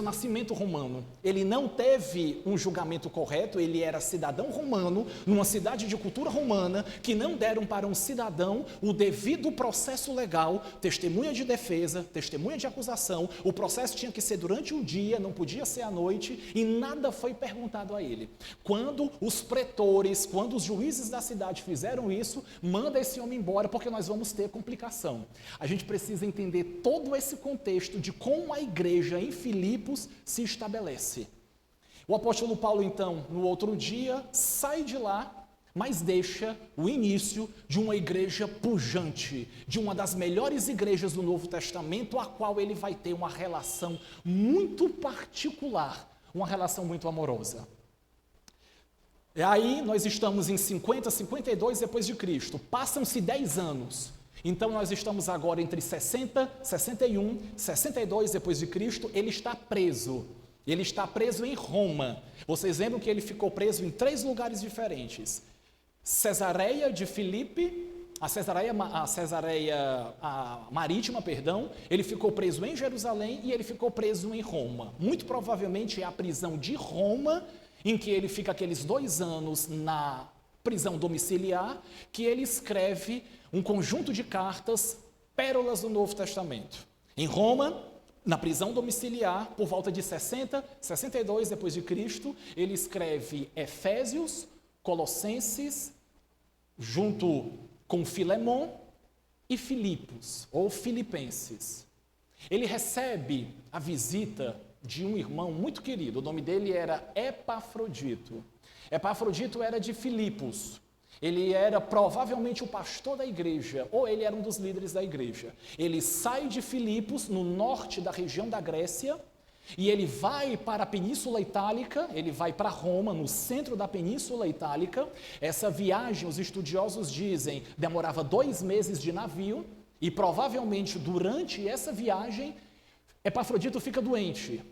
nascimento romano. Ele não teve um julgamento correto, ele era cidadão romano, numa cidade de cultura romana, que não deram para um cidadão o devido processo legal, testemunha de defesa, testemunha de acusação. O processo tinha que ser durante o dia, não podia ser à noite, e nada foi perguntado a ele. Quando os pretores, quando os juízes da cidade fizeram isso, manda esse homem embora, porque nós vamos ter complicação. A gente precisa entender todo esse contexto de como a igreja em Filipos se estabelece. O apóstolo Paulo, então, no outro dia, sai de lá, mas deixa o início de uma igreja pujante, de uma das melhores igrejas do Novo Testamento, a qual ele vai ter uma relação muito particular, uma relação muito amorosa. E aí nós estamos em 50, 52 depois de Cristo, passam-se 10 anos. Então nós estamos agora entre 60, 61, 62 depois de Cristo. Ele está preso em Roma. Vocês lembram que ele ficou preso em 3 lugares diferentes: Cesareia de Filipe, a Cesareia Marítima, ele ficou preso em Jerusalém e ele ficou preso em Roma. Muito provavelmente é a prisão de Roma, em que ele fica aqueles 2 anos na prisão domiciliar, que ele escreve um conjunto de cartas, pérolas do Novo Testamento. Em Roma, na prisão domiciliar, por volta de 60, 62 depois de Cristo, ele escreve Efésios, Colossenses, junto com Filemon e Filipos, ou Filipenses. Ele recebe a visita de um irmão muito querido, o nome dele era Epafrodito. Epafrodito era de Filipos. Ele era provavelmente o pastor da igreja, ou ele era um dos líderes da igreja. Ele sai de Filipos, no norte da região da Grécia, e ele vai para a Península Itálica, ele vai para Roma, no centro da Península Itálica. Essa viagem, os estudiosos dizem, demorava 2 meses de navio, e provavelmente durante essa viagem, Epafrodito fica doente.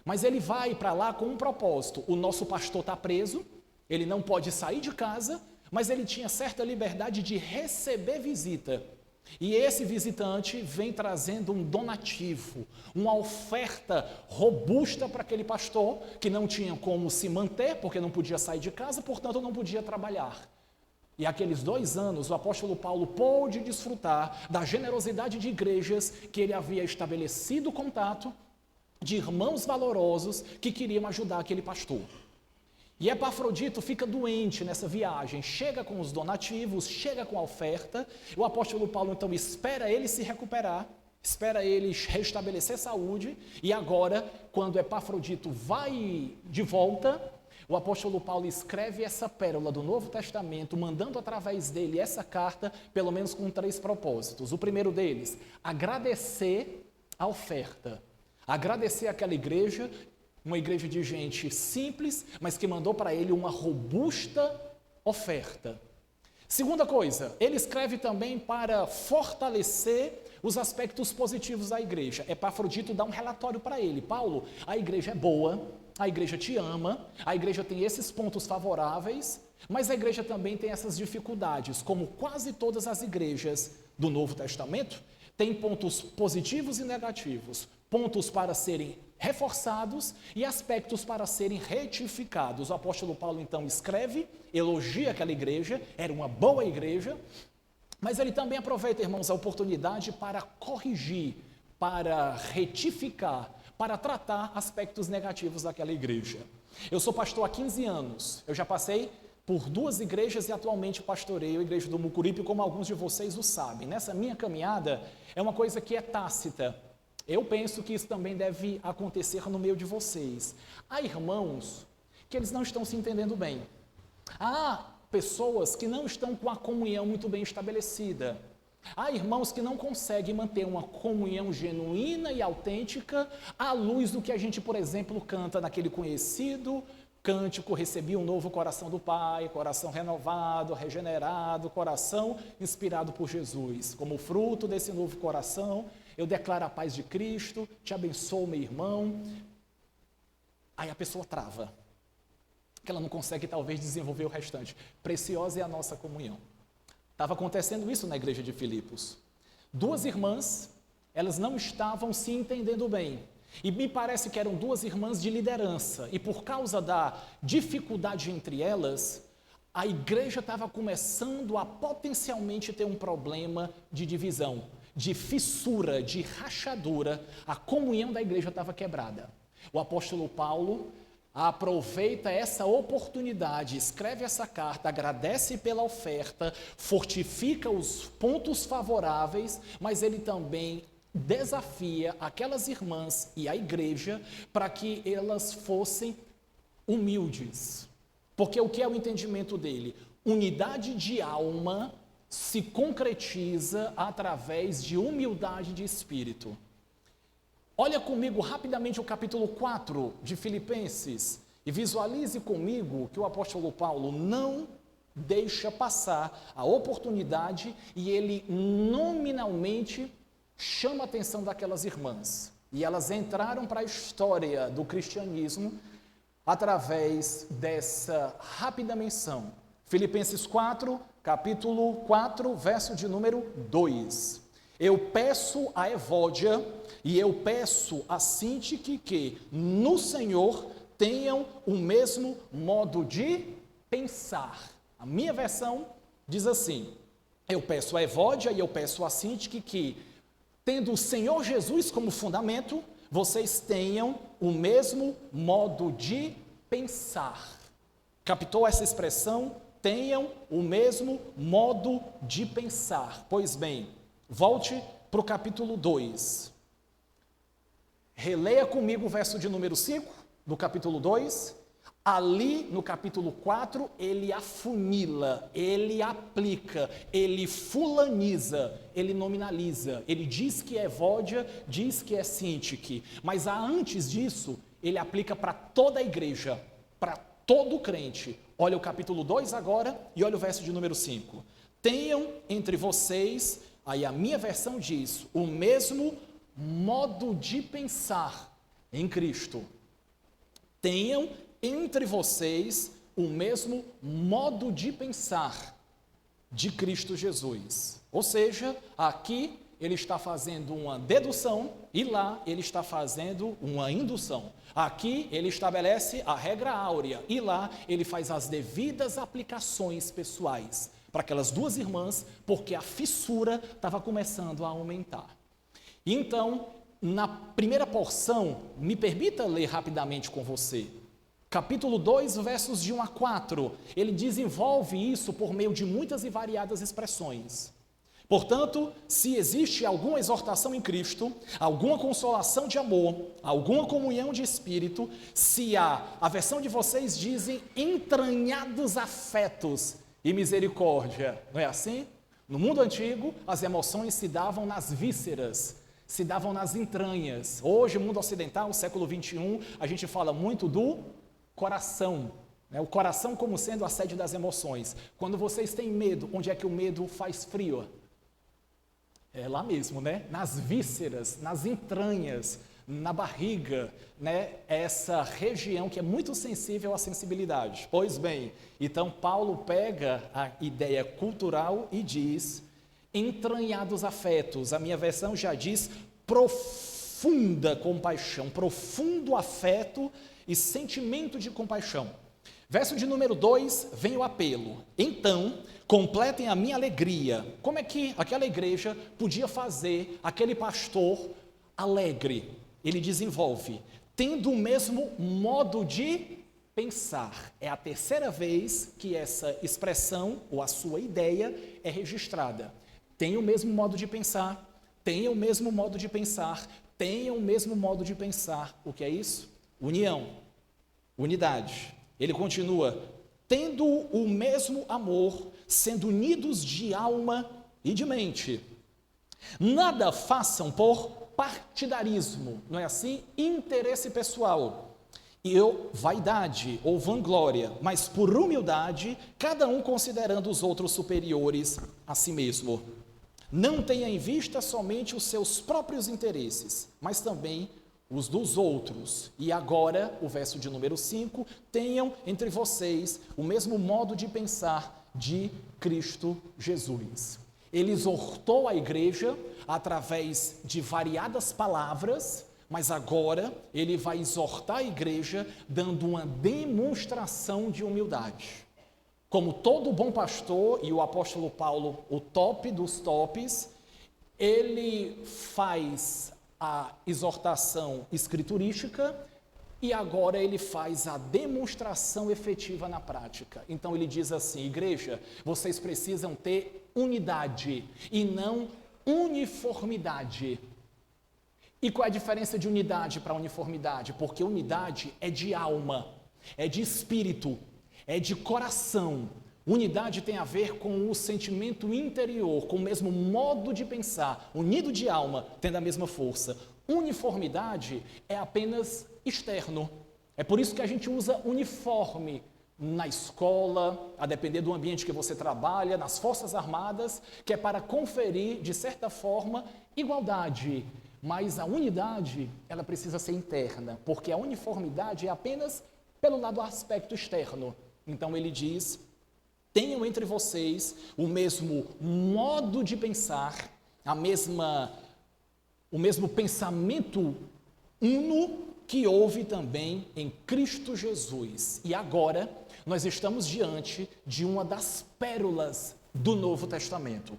Mas ele vai para lá com um propósito: o nosso pastor está preso, ele não pode sair de casa, mas ele tinha certa liberdade de receber visita. E esse visitante vem trazendo um donativo, uma oferta robusta para aquele pastor, que não tinha como se manter, porque não podia sair de casa, portanto não podia trabalhar. E aqueles 2 anos, o apóstolo Paulo pôde desfrutar da generosidade de igrejas que ele havia estabelecido contato, de irmãos valorosos que queriam ajudar aquele pastor. E Epafrodito fica doente nessa viagem, chega com os donativos, chega com a oferta. O apóstolo Paulo então espera ele se recuperar, espera ele restabelecer saúde, e agora, quando Epafrodito vai de volta, o apóstolo Paulo escreve essa pérola do Novo Testamento, mandando através dele essa carta, pelo menos com 3 propósitos. O primeiro deles, agradecer a oferta, agradecer àquela igreja, uma igreja de gente simples, mas que mandou para ele uma robusta oferta. Segunda coisa, ele escreve também para fortalecer os aspectos positivos da igreja. Epafrodito dá um relatório para ele: Paulo, a igreja é boa, a igreja te ama, a igreja tem esses pontos favoráveis, mas a igreja também tem essas dificuldades, como quase todas as igrejas do Novo Testamento, tem pontos positivos e negativos, pontos para serem reforçados e aspectos para serem retificados. O apóstolo Paulo então escreve, elogia aquela igreja, era uma boa igreja, mas ele também aproveita, irmãos, a oportunidade para corrigir, para retificar, para tratar aspectos negativos daquela igreja. Eu sou pastor há 15 anos, eu já passei por 2 igrejas e atualmente pastoreio a igreja do Mucuripe, como alguns de vocês o sabem. Nessa minha caminhada, é uma coisa que é tácita. Eu penso que isso também deve acontecer no meio de vocês. Há irmãos que eles não estão se entendendo bem. Há pessoas que não estão com a comunhão muito bem estabelecida. Há irmãos que não conseguem manter uma comunhão genuína e autêntica à luz do que a gente, por exemplo, canta naquele conhecido cântico: recebi um novo coração do Pai, coração renovado, regenerado, coração inspirado por Jesus. Como fruto desse novo coração, eu declaro a paz de Cristo, te abençoo, meu irmão. Aí a pessoa trava, que ela não consegue talvez desenvolver o restante. Preciosa é a nossa comunhão. Estava acontecendo isso na igreja de Filipos. 2 irmãs, elas não estavam se entendendo bem. E me parece que eram 2 irmãs de liderança. E por causa da dificuldade entre elas, a igreja estava começando a potencialmente ter um problema de divisão, de fissura, de rachadura. A comunhão da igreja estava quebrada. O apóstolo Paulo aproveita essa oportunidade, escreve essa carta, agradece pela oferta, fortifica os pontos favoráveis, mas ele também desafia aquelas irmãs e a igreja para que elas fossem humildes. Porque o que é o entendimento dele? Unidade de alma se concretiza através de humildade de espírito. Olha comigo rapidamente o capítulo 4 de Filipenses e visualize comigo que o apóstolo Paulo não deixa passar a oportunidade e ele nominalmente chama a atenção daquelas irmãs. E elas entraram para a história do cristianismo através dessa rápida menção. Filipenses 4, capítulo 4, verso de número 2. Eu peço a Evódia e eu peço a Sintique que no Senhor tenham o mesmo modo de pensar. A minha versão diz assim: eu peço a Evódia e eu peço a Sintique que, tendo o Senhor Jesus como fundamento, vocês tenham o mesmo modo de pensar. Captou essa expressão? Tenham o mesmo modo de pensar. Pois bem, volte para o capítulo 2. Releia comigo o verso de número 5 do capítulo 2. Ali no capítulo 4, ele afunila, ele aplica, ele fulaniza, ele nominaliza. Ele diz que é Evódia, diz que é Sintique. Mas antes disso, ele aplica para toda a igreja, para todo crente. Olha o capítulo 2 agora e olha o verso de número 5. Tenham entre vocês, aí a minha versão diz, o mesmo modo de pensar em Cristo. Tenham entre vocês o mesmo modo de pensar de Cristo Jesus. Ou seja, aqui ele está fazendo uma dedução e lá ele está fazendo uma indução. Aqui ele estabelece a regra áurea e lá ele faz as devidas aplicações pessoais para aquelas duas irmãs, porque a fissura estava começando a aumentar. Então, na primeira porção, me permita ler rapidamente com você. Capítulo 2, versos de 1 a 4, ele desenvolve isso por meio de muitas e variadas expressões. Portanto, se existe alguma exortação em Cristo, alguma consolação de amor, alguma comunhão de espírito, se a versão de vocês dizem entranhados afetos e misericórdia, não é assim? No mundo antigo, as emoções se davam nas vísceras, se davam nas entranhas. Hoje, no mundo ocidental, século 21, a gente fala muito do coração, né? O coração como sendo a sede das emoções. Quando vocês têm medo, onde é que o medo faz frio? É lá mesmo, né? Nas vísceras, nas entranhas, na barriga, né? Essa região que é muito sensível à sensibilidade. Pois bem, então Paulo pega a ideia cultural e diz entranhados afetos. A minha versão já diz profunda compaixão, profundo afeto e sentimento de compaixão. Verso de número 2, vem o apelo. Então, completem a minha alegria. Como é que aquela igreja podia fazer aquele pastor alegre? Ele desenvolve, tendo o mesmo modo de pensar. É a terceira vez que essa expressão, ou a sua ideia, é registrada. Tenha o mesmo modo de pensar, tenha o mesmo modo de pensar, tenha o mesmo modo de pensar. O que é isso? União, unidade. Ele continua, tendo o mesmo amor, sendo unidos de alma e de mente. Nada façam por partidarismo, não é assim? Interesse pessoal, vaidade ou vanglória, mas por humildade, cada um considerando os outros superiores a si mesmo. Não tenha em vista somente os seus próprios interesses, mas também os dos outros. E agora, o verso de número 5, tenham entre vocês o mesmo modo de pensar de Cristo Jesus. Ele exortou a igreja através de variadas palavras, mas agora ele vai exortar a igreja dando uma demonstração de humildade. Como todo bom pastor, e o apóstolo Paulo, o top dos tops, ele faz a exortação escriturística e agora ele faz a demonstração efetiva na prática. Então ele diz assim, igreja, vocês precisam ter unidade e não uniformidade. E qual é a diferença de unidade para uniformidade? Porque unidade é de alma, é de espírito, é de coração. Unidade tem a ver com o sentimento interior, com o mesmo modo de pensar, unido de alma, tendo a mesma força. Uniformidade é apenas externo. É por isso que a gente usa uniforme na escola, a depender do ambiente que você trabalha, nas Forças Armadas, que é para conferir, de certa forma, igualdade. Mas a unidade, ela precisa ser interna, porque a uniformidade é apenas pelo lado do aspecto externo. Então ele diz, tenham entre vocês o mesmo modo de pensar, o mesmo pensamento uno que houve também em Cristo Jesus. E agora nós estamos diante de uma das pérolas do Novo Testamento.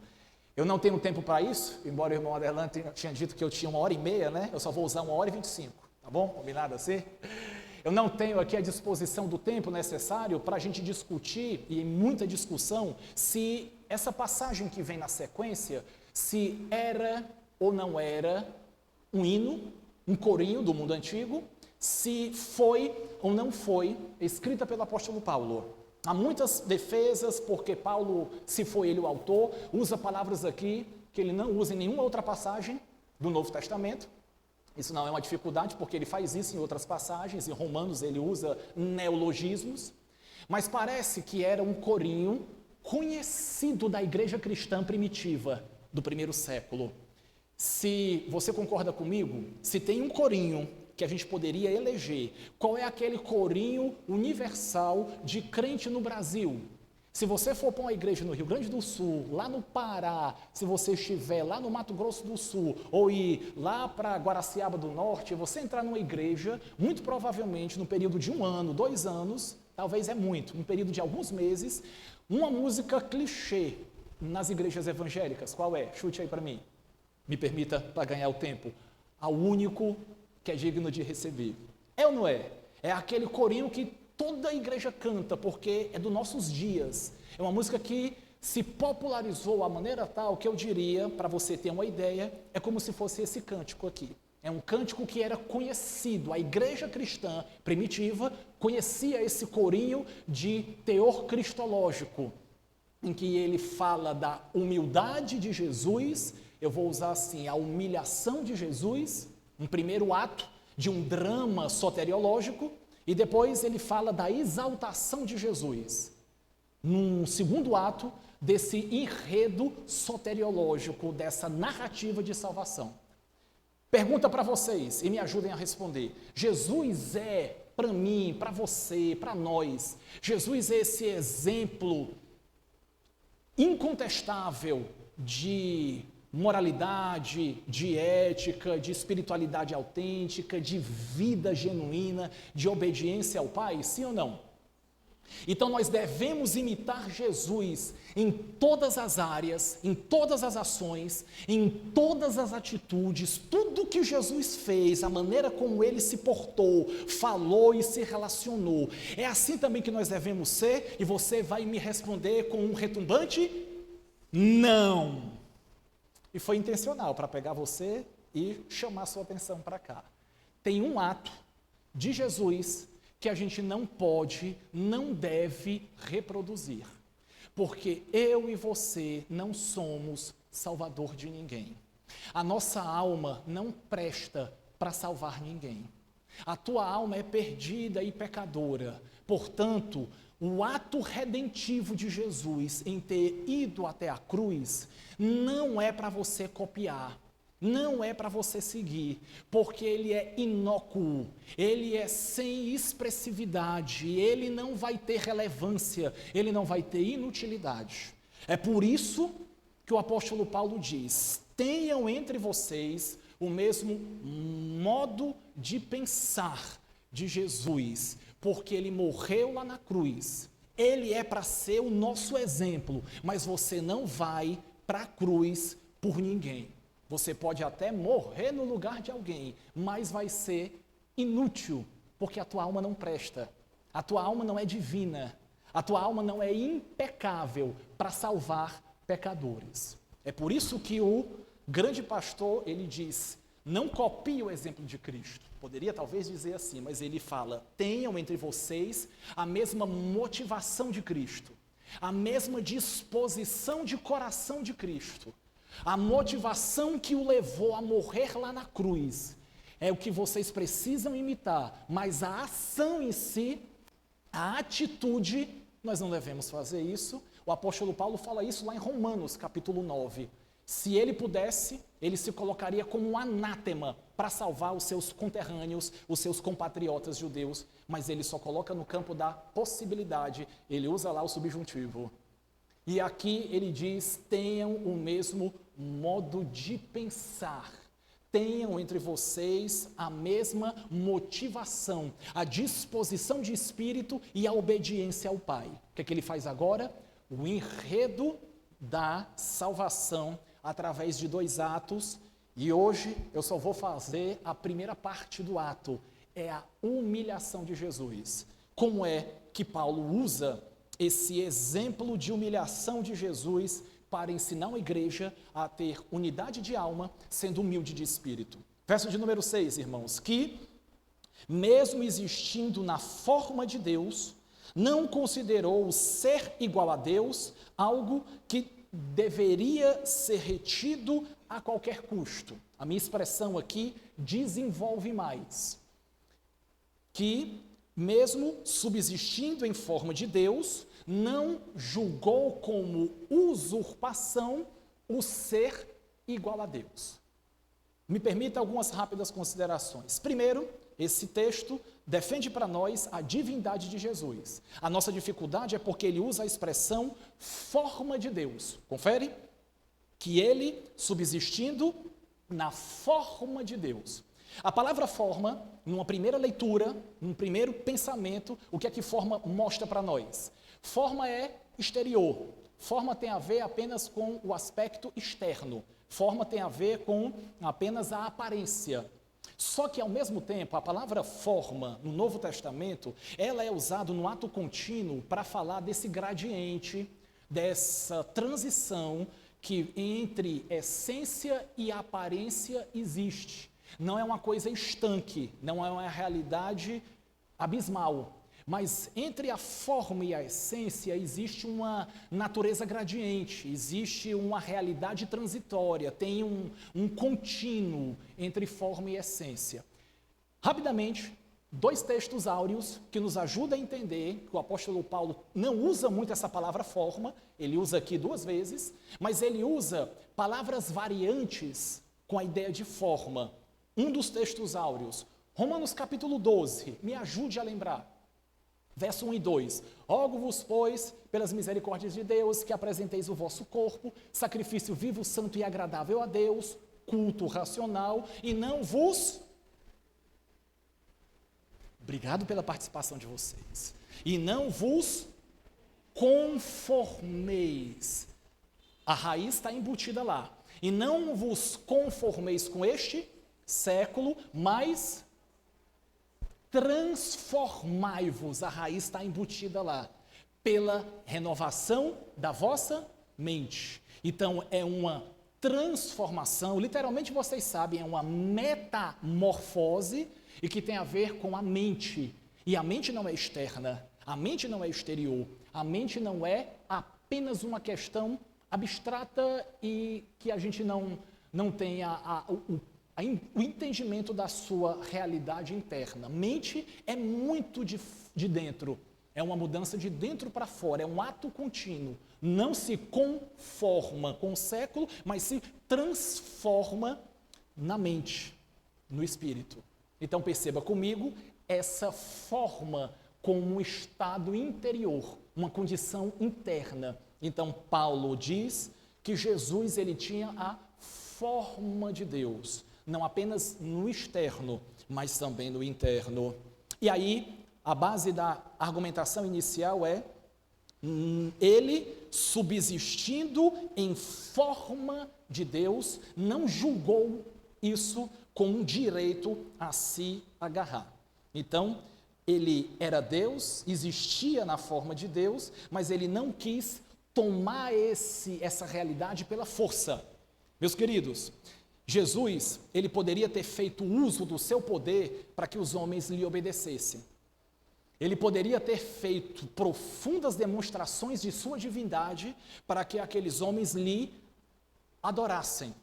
Eu não tenho tempo para isso, embora o irmão Aderlan tinha dito que eu tinha 1h30, né? Eu só vou usar 1h25, tá bom? Combinado assim? Eu não tenho aqui a disposição do tempo necessário para a gente discutir, e em muita discussão, se essa passagem que vem na sequência, se era ou não era um hino, um corinho do mundo antigo, se foi ou não foi escrita pelo apóstolo Paulo. Há muitas defesas, porque Paulo, se foi ele o autor, usa palavras aqui que ele não usa em nenhuma outra passagem do Novo Testamento. Isso não é uma dificuldade, porque ele faz isso em outras passagens. Em Romanos ele usa neologismos. Mas parece que era um corinho conhecido da igreja cristã primitiva do primeiro século. Se você concorda comigo, se tem um corinho que a gente poderia eleger, qual é aquele corinho universal de crente no Brasil? Se você for para uma igreja no Rio Grande do Sul, lá no Pará, se você estiver lá no Mato Grosso do Sul, ou ir lá para Guaraciaba do Norte, você entrar numa igreja, muito provavelmente no período de 1 ano, 2 anos, talvez é muito, no período de alguns meses, uma música clichê nas igrejas evangélicas. Qual é? Chute aí para mim. Me permita para ganhar o tempo. Ao único que é digno de receber. É ou não é? É aquele corinho que toda a igreja canta, porque é dos nossos dias. É uma música que se popularizou a maneira tal que eu diria, para você ter uma ideia, é como se fosse esse cântico aqui. É um cântico que era conhecido, a igreja cristã primitiva conhecia esse corinho de teor cristológico, em que ele fala da humildade de Jesus, eu vou usar assim, a humilhação de Jesus, um primeiro ato de um drama soteriológico, e depois ele fala da exaltação de Jesus, num segundo ato desse enredo soteriológico, dessa narrativa de salvação. Pergunta para vocês e me ajudem a responder. Jesus é, para mim, para você, para nós, Jesus é esse exemplo incontestável de moralidade, de ética, de espiritualidade autêntica, de vida genuína, de obediência ao Pai, sim ou não? Então nós devemos imitar Jesus em todas as áreas, em todas as ações, em todas as atitudes, tudo que Jesus fez, a maneira como ele se portou, falou e se relacionou. É assim também que nós devemos ser, e você vai me responder com um retumbante não. E foi intencional para pegar você e chamar sua atenção para cá. Tem um ato de Jesus que a gente não pode, não deve reproduzir. Porque eu e você não somos salvador de ninguém. A nossa alma não presta para salvar ninguém. A tua alma é perdida e pecadora. Portanto, o ato redentivo de Jesus em ter ido até a cruz não é para você copiar, não é para você seguir, porque ele é inócuo, ele é sem expressividade, ele não vai ter relevância, ele não vai ter inutilidade. É por isso que o apóstolo Paulo diz: tenham entre vocês o mesmo modo de pensar de Jesus, porque ele morreu lá na cruz, ele é para ser o nosso exemplo, mas você não vai para a cruz por ninguém. Você pode até morrer no lugar de alguém, mas vai ser inútil, porque a tua alma não presta, a tua alma não é divina, a tua alma não é impecável para salvar pecadores. É por isso que o grande pastor, ele diz: não copie o exemplo de Cristo. Poderia talvez dizer assim, mas ele fala: tenham entre vocês a mesma motivação de Cristo, a mesma disposição de coração de Cristo. A motivação que o levou a morrer lá na cruz é o que vocês precisam imitar, mas a ação em si, a atitude, nós não devemos fazer isso. O apóstolo Paulo fala isso lá em Romanos, capítulo 9. Se ele pudesse, ele se colocaria como um anátema para salvar os seus conterrâneos, os seus compatriotas judeus, mas ele só coloca no campo da possibilidade, ele usa lá o subjuntivo. E aqui ele diz: tenham o mesmo modo de pensar, tenham entre vocês a mesma motivação, a disposição de espírito e a obediência ao Pai. O que é que ele faz agora? O enredo da salvação através de 2 atos, e hoje eu só vou fazer a primeira parte do ato. é a humilhação de Jesus. Como é que Paulo usa esse exemplo de humilhação de Jesus para ensinar a igreja a ter unidade de alma, sendo humilde de espírito? Verso de número 6, irmãos, que, mesmo existindo na forma de Deus, não considerou o ser igual a Deus algo que deveria ser retido a qualquer custo. A minha expressão aqui desenvolve mais. Que, mesmo subsistindo em forma de Deus, não julgou como usurpação o ser igual a Deus. Me permita algumas rápidas considerações. Primeiro, esse texto defende para nós a divindade de Jesus. A nossa dificuldade é porque ele usa a expressão forma de Deus. Confere? Que ele, subsistindo na forma de Deus. A palavra forma, numa primeira leitura, num primeiro pensamento, o que é que forma mostra para nós? Forma é exterior. Forma tem a ver apenas com o aspecto externo. Forma tem a ver com apenas a aparência. Só que, ao mesmo tempo, a palavra forma, no Novo Testamento, ela é usada no ato contínuo para falar desse gradiente, dessa transição que entre essência e aparência existe. Não é uma coisa estanque, não é uma realidade abismal. Mas entre a forma e a essência existe uma natureza gradiente, existe uma realidade transitória, tem um contínuo entre forma e essência. Rapidamente, 2 textos áureos que nos ajudam a entender que o apóstolo Paulo não usa muito essa palavra forma, ele usa aqui 2 vezes, mas ele usa palavras variantes com a ideia de forma. Um dos textos áureos, Romanos capítulo 12, me ajude a lembrar. Verso 1 e 2, rogo-vos, pois, pelas misericórdias de Deus, que apresenteis o vosso corpo, sacrifício vivo, santo e agradável a Deus, culto racional, e não vos... Obrigado pela participação de vocês. E não vos conformeis. A raiz está embutida lá. E não vos conformeis com este século, mas... transformai-vos, a raiz está embutida lá, pela renovação da vossa mente. Então, é uma transformação, literalmente vocês sabem, é uma metamorfose e que tem a ver com a mente. E a mente não é externa, a mente não é exterior, a mente não é apenas uma questão abstrata e que a gente não tenha o entendimento da sua realidade interna. Mente é muito de dentro, é uma mudança de dentro para fora, é um ato contínuo. Não se conforma com o século, mas se transforma na mente, no espírito. Então perceba comigo essa forma como um estado interior, uma condição interna. Então Paulo diz que Jesus ele tinha a forma de Deus. Não apenas no externo, mas também no interno. E aí, a base da argumentação inicial é ele, subsistindo em forma de Deus, não julgou isso como um direito a se agarrar. Então, ele era Deus, existia na forma de Deus, mas ele não quis tomar essa realidade pela força. Meus queridos, Jesus, ele poderia ter feito uso do seu poder para que os homens lhe obedecessem. Ele poderia ter feito profundas demonstrações de sua divindade para que aqueles homens lhe adorassem.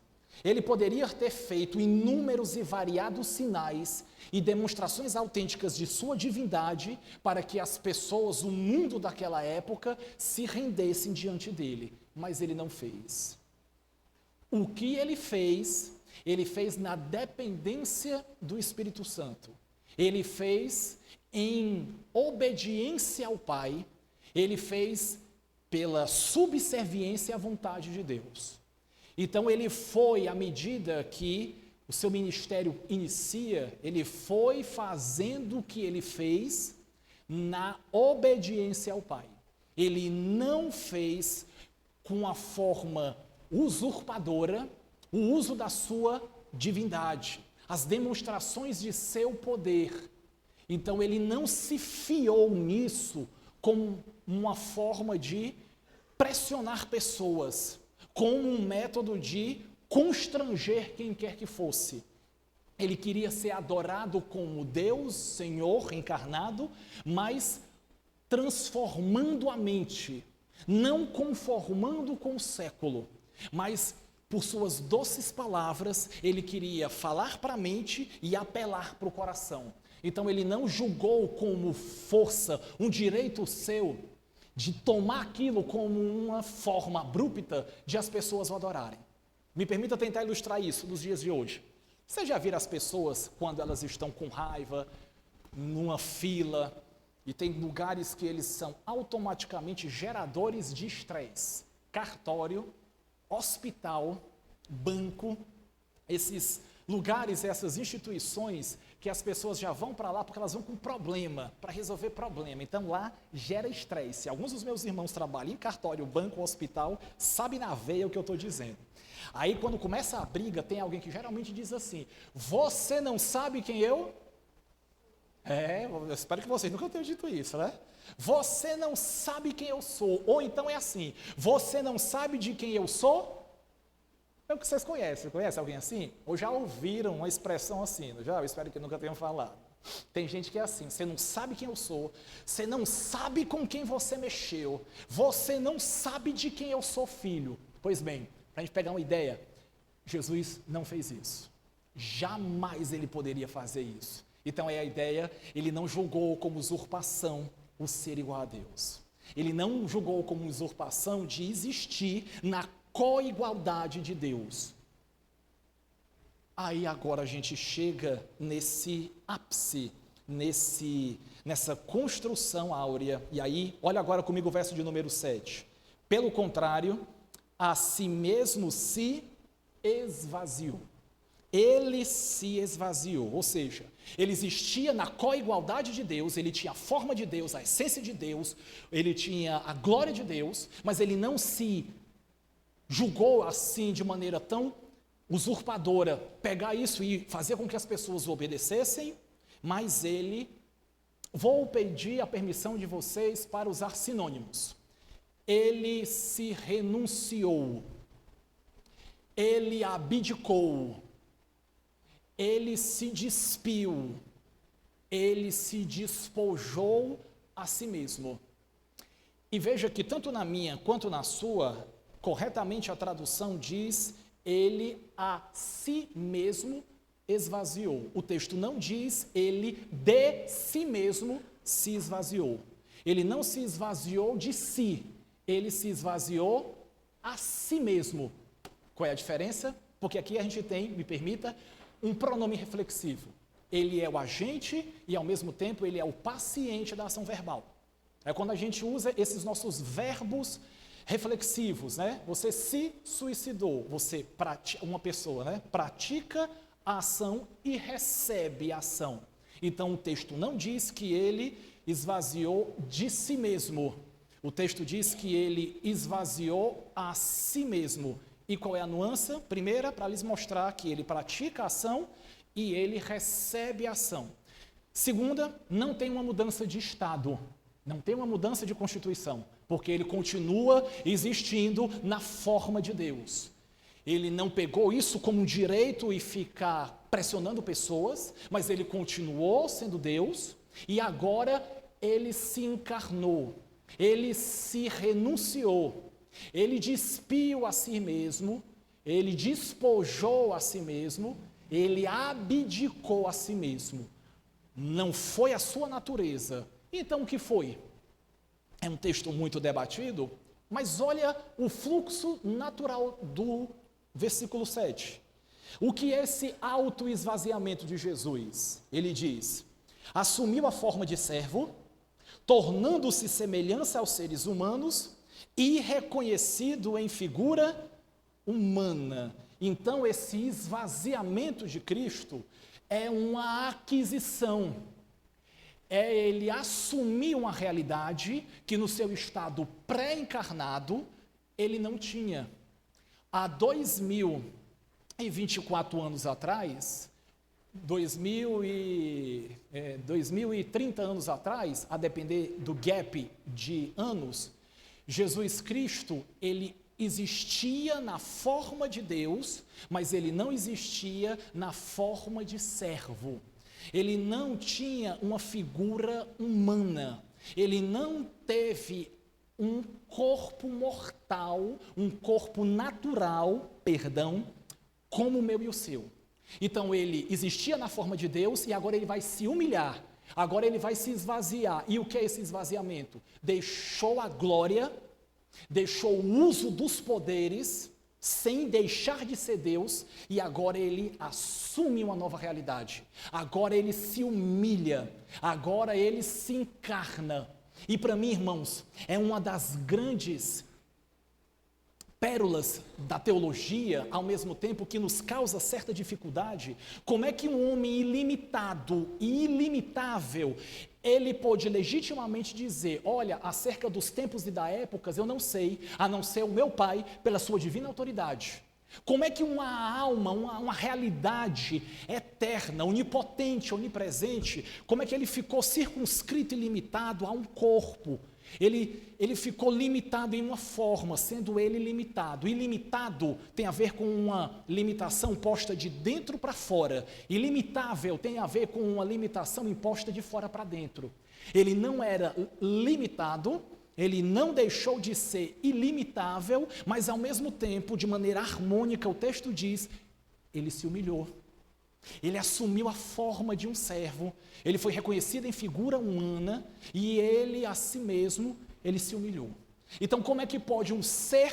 Ele poderia ter feito inúmeros e variados sinais e demonstrações autênticas de sua divindade para que as pessoas, o mundo daquela época, se rendessem diante dele. Mas ele não fez. O que ele fez na dependência do Espírito Santo. Ele fez em obediência ao Pai, ele fez pela subserviência à vontade de Deus. Então ele foi, à medida que o seu ministério inicia, ele foi fazendo o que ele fez na obediência ao Pai. Ele não fez com a forma usurpadora o uso da sua divindade, as demonstrações de seu poder, Então ele não se fiou nisso como uma forma de pressionar pessoas, como um método de constranger quem quer que fosse. Ele queria ser adorado como Deus, Senhor encarnado, mas transformando a mente, não conformando com o século, mas por suas doces palavras, ele queria falar para a mente e apelar para o coração. Então ele não julgou como força, um direito seu, de tomar aquilo como uma forma abrupta de as pessoas o adorarem. Me permita tentar ilustrar isso nos dias de hoje. Você já viram as pessoas quando elas estão com raiva, numa fila, e tem lugares que eles são automaticamente geradores de estresse? Cartório, hospital, banco, esses lugares, essas instituições que as pessoas já vão para lá porque elas vão com problema, para resolver problema. Então lá gera estresse. Alguns dos meus irmãos trabalham em cartório, banco, hospital, sabem na veia o que eu estou dizendo. Aí quando começa a briga, tem alguém que geralmente diz assim: você não sabe quem eu... eu espero que vocês nunca tenham dito isso, né? Você não sabe quem eu sou. Ou então é assim: você não sabe de quem eu sou? É o que vocês conhecem. Conhece alguém assim? Ou já ouviram uma expressão assim? Já? Eu espero que nunca tenham falado. Tem gente que é assim: você não sabe quem eu sou, você não sabe com quem você mexeu, você não sabe de quem eu sou filho. Pois bem, para a gente pegar uma ideia, Jesus não fez isso. Jamais ele poderia fazer isso. Então é a ideia, ele não julgou como usurpação o ser igual a Deus. Ele não julgou como usurpação de existir na co-igualdade de Deus. Aí agora a gente chega nesse ápice, nessa construção áurea. E aí, olha agora comigo o verso de número 7. Pelo contrário, a si mesmo se esvaziou. Ele se esvaziou, ou seja, ele existia na co-igualdade de Deus, ele tinha a forma de Deus, a essência de Deus, ele tinha a glória de Deus, mas ele não se julgou assim de maneira tão usurpadora, pegar isso e fazer com que as pessoas o obedecessem, mas ele, vou pedir a permissão de vocês para usar sinônimos. Ele se renunciou, ele abdicou, ele se despiu, ele se despojou a si mesmo. E veja que tanto na minha quanto na sua, corretamente a tradução diz: ele a si mesmo esvaziou. O texto não diz ele de si mesmo se esvaziou. Ele não se esvaziou de si, ele se esvaziou a si mesmo. Qual é a diferença? Porque aqui a gente tem, me permita, um pronome reflexivo. Ele é o agente e, ao mesmo tempo, ele é o paciente da ação verbal. É quando a gente usa esses nossos verbos reflexivos, né? Você se suicidou, você uma pessoa, né? Pratica a ação e recebe a ação. Então, o texto não diz que ele esvaziou de si mesmo. O texto diz que ele esvaziou a si mesmo. E qual é a nuance? Primeira, para lhes mostrar que ele pratica a ação e ele recebe a ação. Segunda, não tem uma mudança de estado, não tem uma mudança de constituição, porque ele continua existindo na forma de Deus. Ele não pegou isso como um direito e ficar pressionando pessoas, mas ele continuou sendo Deus e agora ele se encarnou, ele se renunciou. Ele despiu a si mesmo, ele despojou a si mesmo, ele abdicou a si mesmo. Não foi a sua natureza. Então o que foi? É um texto muito debatido, mas olha o fluxo natural do versículo 7. O que é esse autoesvaziamento de Jesus? Ele diz: assumiu a forma de servo, tornando-se semelhança aos seres humanos, e reconhecido em figura humana. Então, esse esvaziamento de Cristo é uma aquisição. É ele assumir uma realidade que no seu estado pré-encarnado ele não tinha. Há 2024 anos atrás, 2030 anos atrás, a depender do gap de anos, Jesus Cristo, ele existia na forma de Deus, mas ele não existia na forma de servo. Ele não tinha uma figura humana. Ele não teve um corpo mortal, um corpo natural, como o meu e o seu. Então ele existia na forma de Deus e agora ele vai se humilhar. Agora ele vai se esvaziar. E o que é esse esvaziamento? Deixou a glória, deixou o uso dos poderes, sem deixar de ser Deus, e agora ele assume uma nova realidade. Agora ele se humilha, agora ele se encarna. E para mim, irmãos, é uma das grandes pérolas da teologia, ao mesmo tempo que nos causa certa dificuldade. Como é que um homem ilimitado e ilimitável, ele pôde legitimamente dizer, olha, acerca dos tempos e da época, eu não sei, a não ser o meu Pai, pela sua divina autoridade. Como é que uma alma, uma realidade eterna, onipotente, onipresente, como é que ele ficou circunscrito e limitado a um corpo? Ele ficou limitado em uma forma, sendo ele limitado. Ilimitado tem a ver com uma limitação posta de dentro para fora. Ilimitável tem a ver com uma limitação imposta de fora para dentro. Ele não era limitado, ele não deixou de ser ilimitável, mas ao mesmo tempo, de maneira harmônica, o texto diz, ele se humilhou. Ele assumiu a forma de um servo, ele foi reconhecido em figura humana e ele, a si mesmo, ele se humilhou. Então, como é que pode um ser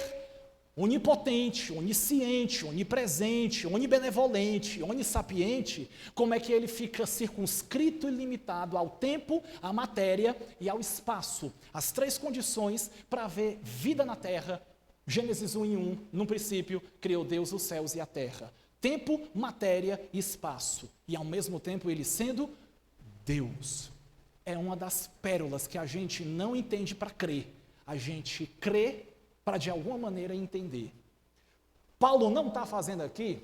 onipotente, onisciente, onipresente, onibenevolente, onissapiente, como é que ele fica circunscrito e limitado ao tempo, à matéria e ao espaço? As três condições para haver vida na terra. Gênesis 1:1, no princípio, criou Deus os céus e a terra. Tempo, matéria e espaço. E ao mesmo tempo ele sendo Deus. É uma das pérolas que a gente não entende para crer. A gente crê para de alguma maneira entender. Paulo não está fazendo aqui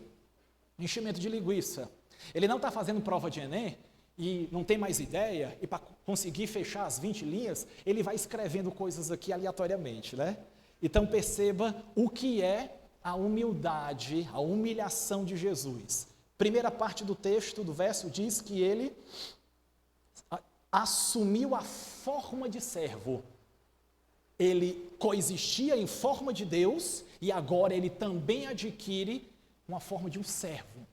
enchimento de linguiça. Ele não está fazendo prova de Enem e não tem mais ideia. E para conseguir fechar as 20 linhas, ele vai escrevendo coisas aqui aleatoriamente, né? Então perceba o que é a humildade, a humilhação de Jesus. Primeira parte do texto, do verso, diz que ele assumiu a forma de servo. Ele coexistia em forma de Deus e agora ele também adquire uma forma de um servo.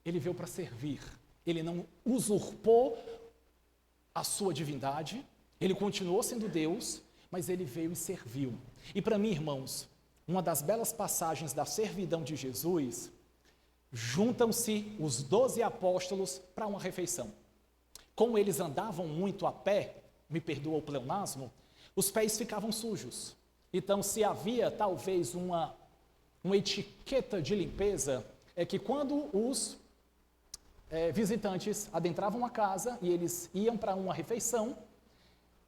Ele veio para servir. Ele não usurpou a sua divindade, ele continuou sendo Deus, mas ele veio e serviu. E para mim, irmãos, uma das belas passagens da servidão de Jesus, juntam-se os 12 apóstolos para uma refeição. Como eles andavam muito a pé, me perdoa o pleonasmo, os pés ficavam sujos. Então, se havia talvez uma etiqueta de limpeza, é que quando os visitantes adentravam a casa e eles iam para uma refeição,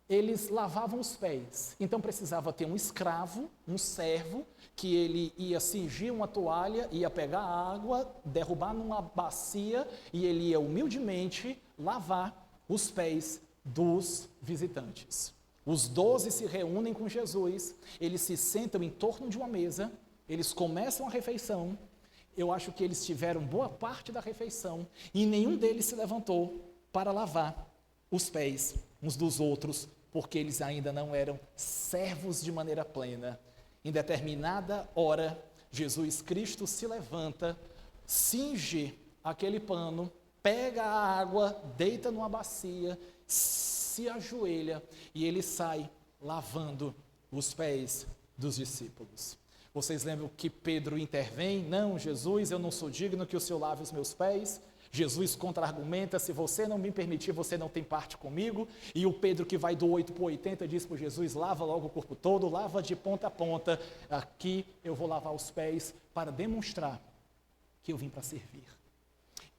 eles lavavam os pés. Então precisava ter um escravo, um servo, que ele ia cingir uma toalha, ia pegar a água, derrubar numa bacia e ele ia humildemente lavar os pés dos visitantes. Os 12 se reúnem com Jesus, eles se sentam em torno de uma mesa, eles começam a refeição. Eu acho que eles tiveram boa parte da refeição e nenhum deles se levantou para lavar os pés uns dos outros, porque eles ainda não eram servos de maneira plena. Em determinada hora, Jesus Cristo se levanta, cinge aquele pano, pega a água, deita numa bacia, se ajoelha e ele sai lavando os pés dos discípulos. Vocês lembram que Pedro intervém? Não, Jesus, eu não sou digno que o Senhor lave os meus pés. Jesus contra-argumenta, se você não me permitir, você não tem parte comigo. E o Pedro, que vai do 8 para o 80, diz para Jesus, lava logo o corpo todo, lava de ponta a ponta. Aqui eu vou lavar os pés para demonstrar que eu vim para servir.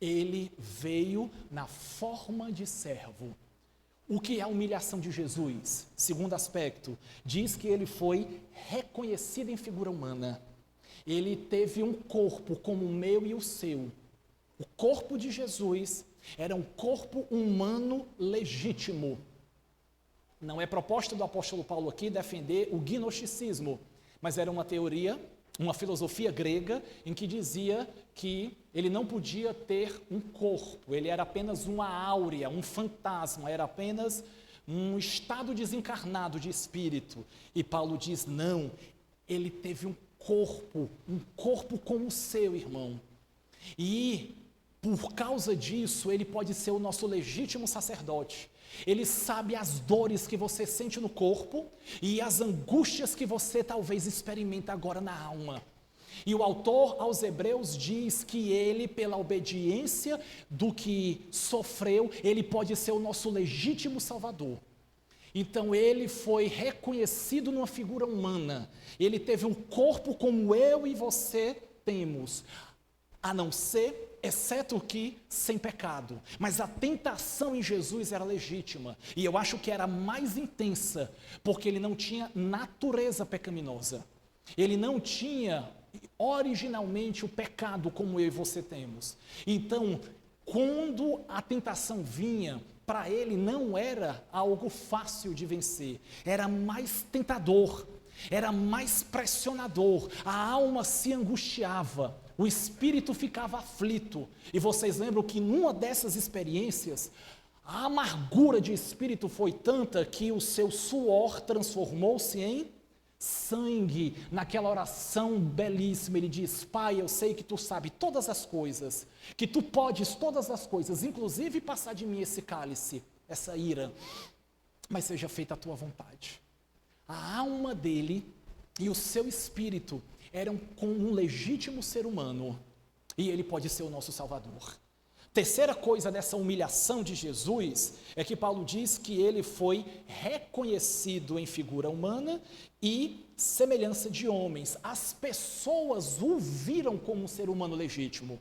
Ele veio na forma de servo. O que é a humilhação de Jesus? Segundo aspecto, diz que ele foi reconhecido em figura humana. Ele teve um corpo como o meu e o seu. O corpo de Jesus era um corpo humano legítimo. Não é proposta do apóstolo Paulo aqui defender o gnosticismo, mas era uma teoria, uma filosofia grega em que dizia que ele não podia ter um corpo, ele era apenas uma áurea, um fantasma, era apenas um estado desencarnado de espírito. E Paulo diz, não, ele teve um corpo como o seu, irmão. E por causa disso, ele pode ser o nosso legítimo sacerdote. Ele sabe as dores que você sente no corpo e as angústias que você talvez experimenta agora na alma. E o autor aos Hebreus diz que ele, pela obediência do que sofreu, ele pode ser o nosso legítimo Salvador. Então ele foi reconhecido numa figura humana. Ele teve um corpo como eu e você temos, a não ser, exceto que, sem pecado. Mas a tentação em Jesus era legítima. E eu acho que era mais intensa, porque ele não tinha natureza pecaminosa. Ele não tinha, originalmente, o pecado como eu e você temos. Então, quando a tentação vinha, para ele não era algo fácil de vencer. Era mais tentador, era mais pressionador. A alma se angustiava. O espírito ficava aflito. E vocês lembram que numa dessas experiências, a amargura de espírito foi tanta que o seu suor transformou-se em sangue. Naquela oração belíssima, ele diz, Pai, eu sei que tu sabes todas as coisas, que tu podes todas as coisas, inclusive passar de mim esse cálice, essa ira, mas seja feita a tua vontade. A alma dele e o seu espírito eram como um legítimo ser humano, e ele pode ser o nosso Salvador. Terceira coisa dessa humilhação de Jesus é que Paulo diz que ele foi reconhecido em figura humana e semelhança de homens. As pessoas o viram como um ser humano legítimo.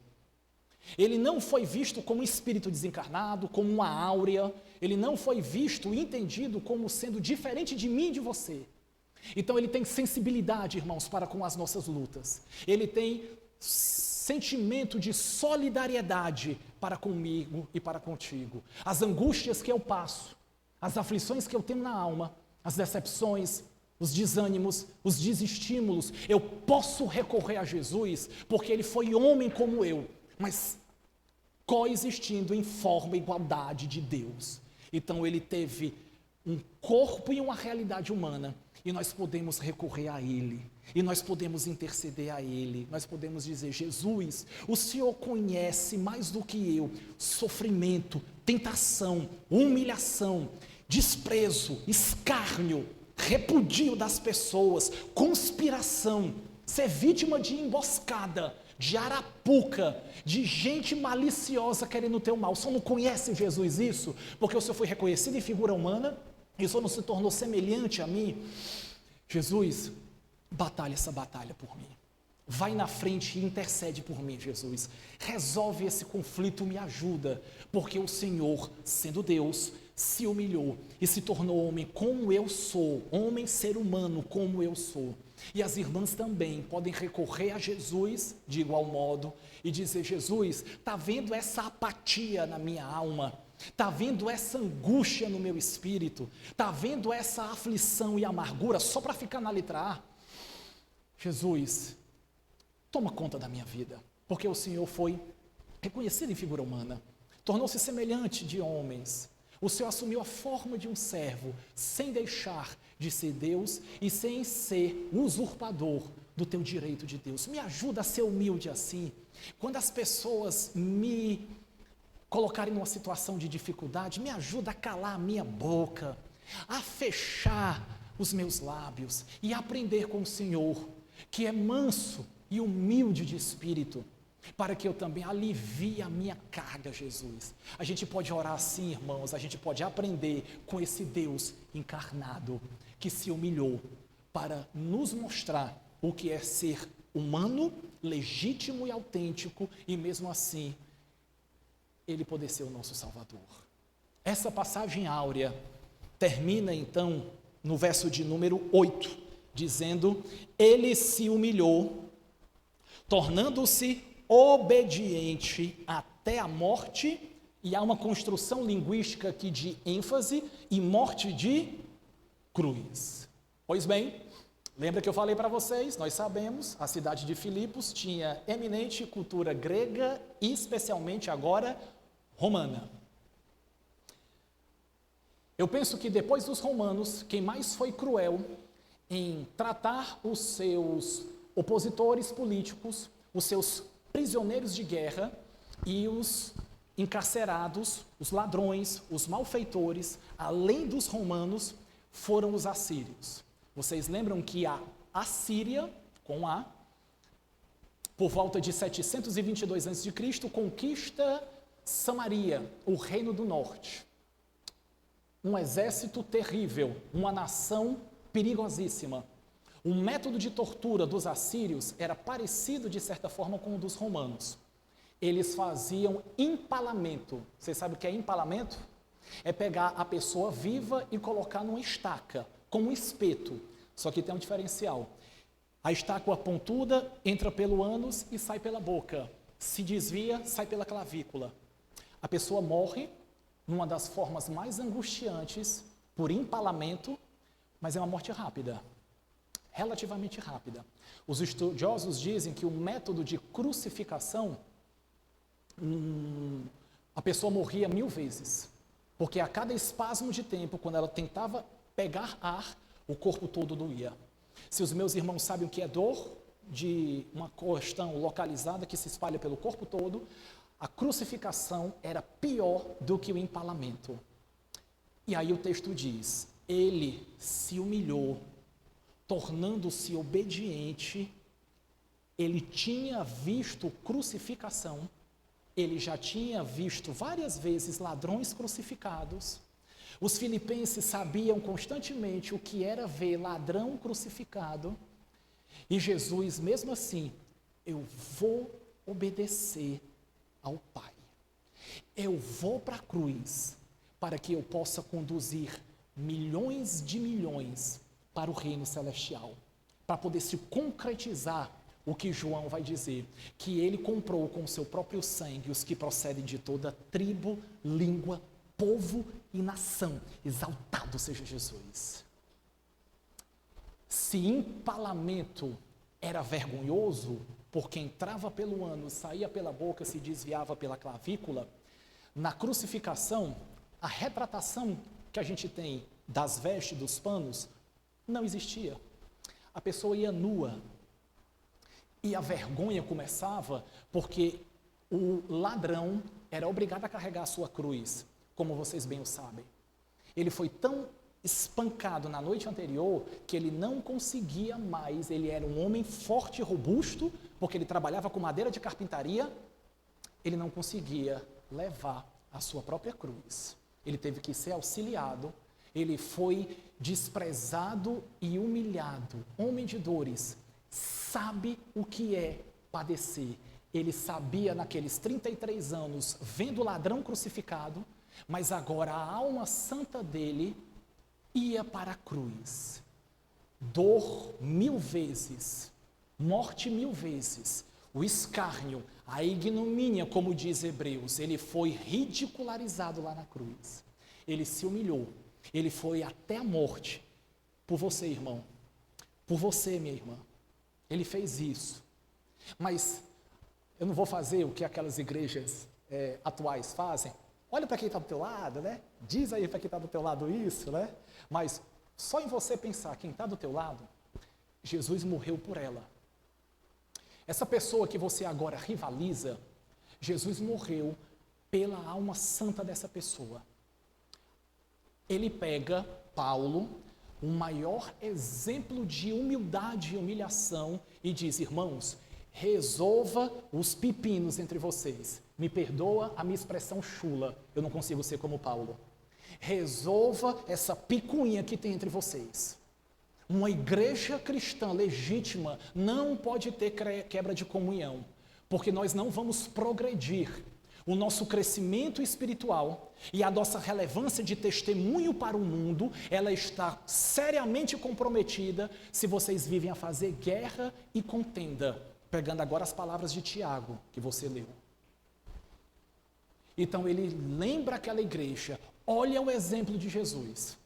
Ele não foi visto como um espírito desencarnado, como uma áurea. Ele não foi visto e entendido como sendo diferente de mim e de você. Então ele tem sensibilidade, irmãos, para com as nossas lutas. Ele tem sentimento de solidariedade para comigo e para contigo. As angústias que eu passo, as aflições que eu tenho na alma, as decepções, os desânimos, os desestímulos, eu posso recorrer a Jesus, porque ele foi homem como eu, mas coexistindo em forma e igualdade de Deus. Então ele teve um corpo e uma realidade humana, e nós podemos recorrer a ele, e nós podemos interceder a ele, nós podemos dizer, Jesus, o Senhor conhece mais do que eu, sofrimento, tentação, humilhação, desprezo, escárnio, repudio das pessoas, conspiração, ser vítima de emboscada, de arapuca, de gente maliciosa querendo o teu mal. O Senhor não conhece Jesus isso? Porque o Senhor foi reconhecido em figura humana, e o Senhor não se tornou semelhante a mim. Jesus, batalha essa batalha por mim. Vai na frente e intercede por mim, Jesus. Resolve esse conflito, me ajuda, porque o Senhor, sendo Deus, se humilhou e se tornou homem como eu sou, homem, ser humano como eu sou. E as irmãs também podem recorrer a Jesus de igual modo e dizer, Jesus, está vendo essa apatia na minha alma? Está vendo essa angústia no meu espírito? Está vendo essa aflição e amargura? Só para ficar na letra A, Jesus, toma conta da minha vida, porque o Senhor foi reconhecido em figura humana, tornou-se semelhante de homens. O Senhor assumiu a forma de um servo, sem deixar de ser Deus e sem ser usurpador do teu direito de Deus. Me ajuda a ser humilde assim. Quando as pessoas me colocarem numa situação de dificuldade, me ajuda a calar a minha boca, a fechar os meus lábios e a aprender com o Senhor, que é manso e humilde de espírito, para que eu também alivie a minha carga, Jesus. A gente pode orar assim, irmãos, a gente pode aprender com esse Deus encarnado, que se humilhou para nos mostrar o que é ser humano, legítimo e autêntico, e mesmo assim, ele poder ser o nosso Salvador. Essa passagem áurea termina então no verso de número 8, dizendo, ele se humilhou, tornando-se obediente até a morte, e há uma construção linguística aqui de ênfase e morte de cruz. Pois bem, lembra que eu falei para vocês, nós sabemos, a cidade de Filipos tinha eminente cultura grega e especialmente agora romana. Eu penso que depois dos romanos, quem mais foi cruel em tratar os seus opositores políticos, os seus prisioneiros de guerra e os encarcerados, os ladrões, os malfeitores, além dos romanos, foram os assírios. Vocês lembram que a Assíria, com A, por volta de 722 a.C., conquista Samaria, o reino do norte. Um exército terrível, uma nação perigosíssima. O método de tortura dos assírios era parecido, de certa forma, com o dos romanos. Eles faziam empalamento. Vocês sabem o que é empalamento? É pegar a pessoa viva e colocar numa estaca, com um espeto. Só que tem um diferencial. A estaca pontuda entra pelo ânus e sai pela boca. Se desvia, sai pela clavícula. A pessoa morre numa das formas mais angustiantes, por empalamento, mas é uma morte rápida, relativamente rápida. Os estudiosos dizem que o método de crucificação, a pessoa morria 1000 vezes, porque a cada espasmo de tempo, quando ela tentava pegar ar, o corpo todo doía. Se os meus irmãos sabem o que é dor, de uma questão localizada que se espalha pelo corpo todo, a crucificação era pior do que o empalamento. E aí o texto diz, ele se humilhou, tornando-se obediente, ele tinha visto crucificação, ele já tinha visto várias vezes ladrões crucificados. Os filipenses sabiam constantemente o que era ver ladrão crucificado. E Jesus, mesmo assim, eu vou obedecer ao Pai. Eu vou para a cruz para que eu possa conduzir milhões de milhões para o reino celestial, para poder se concretizar o que João vai dizer, que ele comprou com o seu próprio sangue os que procedem de toda tribo, língua, povo e nação. Exaltado seja Jesus. Se empalamento era vergonhoso, porque entrava pelo ânus, saía pela boca, se desviava pela clavícula, na crucificação, a retratação que a gente tem das vestes, dos panos, não existia. A pessoa ia nua. E a vergonha começava porque o ladrão era obrigado a carregar a sua cruz, como vocês bem o sabem. Ele foi tão espancado na noite anterior que ele não conseguia mais, ele era um homem forte e robusto, porque ele trabalhava com madeira de carpintaria, ele não conseguia levar a sua própria cruz. Ele teve que ser auxiliado, ele foi desprezado e humilhado, homem de dores, sabe o que é padecer. Ele sabia naqueles 33 anos, vendo o ladrão crucificado, mas agora a alma santa dele ia para a cruz. Dor 1000 vezes, morte 1000 vezes, o escárnio, a ignomínia, como diz Hebreus, ele foi ridicularizado lá na cruz. Ele se humilhou, ele foi até a morte, por você, irmão, por você, minha irmã. Ele fez isso. Mas eu não vou fazer o que aquelas igrejas atuais fazem. Olha para quem está do teu lado, né? Diz aí para quem está do teu lado isso, né? Mas só em você pensar, quem está do teu lado, Jesus morreu por ela. Essa pessoa que você agora rivaliza, Jesus morreu pela alma santa dessa pessoa. Ele pega Paulo, o maior exemplo de humildade e humilhação, e diz, irmãos, resolva os pepinos entre vocês. Me perdoa a minha expressão chula, eu não consigo ser como Paulo. Resolva essa picuinha que tem entre vocês. Uma igreja cristã legítima não pode ter quebra de comunhão, porque nós não vamos progredir. O nosso crescimento espiritual e a nossa relevância de testemunho para o mundo, ela está seriamente comprometida se vocês vivem a fazer guerra e contenda. Pegando agora as palavras de Tiago, que você leu. Então ele lembra aquela igreja, olha o exemplo de Jesus,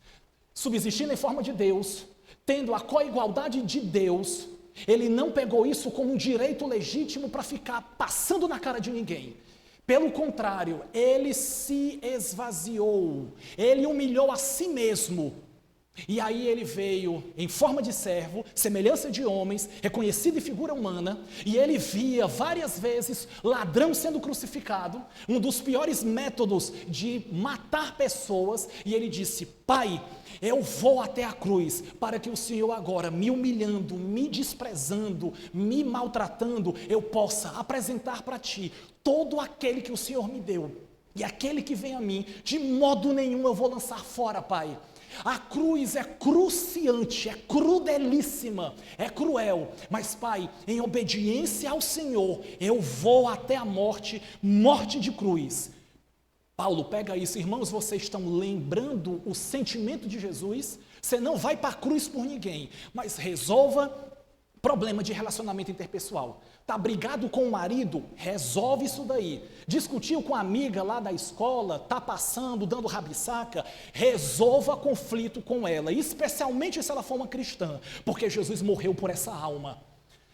subsistindo em forma de Deus, tendo a coigualdade de Deus, ele não pegou isso como um direito legítimo para ficar passando na cara de ninguém. Pelo contrário, ele se esvaziou, ele humilhou a si mesmo. E aí ele veio em forma de servo, semelhança de homens, reconhecido em figura humana, e ele via várias vezes ladrão sendo crucificado, um dos piores métodos de matar pessoas, e ele disse: Pai, eu vou até a cruz, para que o Senhor agora, me humilhando, me desprezando, me maltratando, eu possa apresentar para Ti todo aquele que o Senhor me deu, e aquele que vem a mim, de modo nenhum eu vou lançar fora, Pai. A cruz é cruciante, é crudelíssima, é cruel, mas Pai, em obediência ao Senhor, eu vou até a morte, morte de cruz. Paulo pega isso, irmãos, vocês estão lembrando o sentimento de Jesus? Você não vai para a cruz por ninguém, mas resolva problema de relacionamento interpessoal. Está brigado com o marido? Resolve isso daí. Discutiu com a amiga lá da escola, está passando, dando rabisaca? Resolva conflito com ela, especialmente se ela for uma cristã, porque Jesus morreu por essa alma.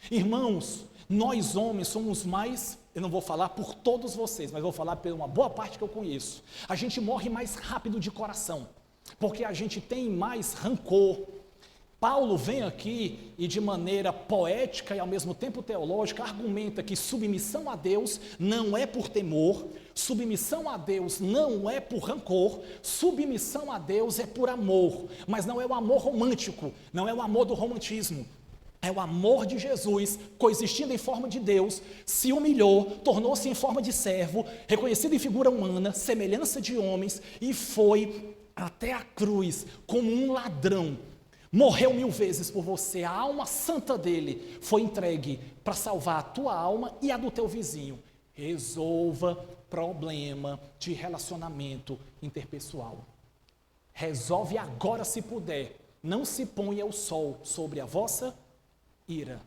Irmãos, nós homens somos mais, eu não vou falar por todos vocês, mas vou falar por uma boa parte que eu conheço. A gente morre mais rápido de coração, porque a gente tem mais rancor. Paulo vem aqui e de maneira poética e ao mesmo tempo teológica argumenta que submissão a Deus não é por temor, submissão a Deus não é por rancor, submissão a Deus é por amor, mas não é o amor romântico, não é o amor do romantismo, é o amor de Jesus, coexistindo em forma de Deus, se humilhou, tornou-se em forma de servo, reconhecido em figura humana, semelhança de homens, e foi até a cruz como um ladrão. Morreu 1000 vezes por você, a alma santa dele foi entregue para salvar a tua alma e a do teu vizinho. Resolva problema de relacionamento interpessoal. Resolve agora se puder. Não se ponha o sol sobre a vossa ira,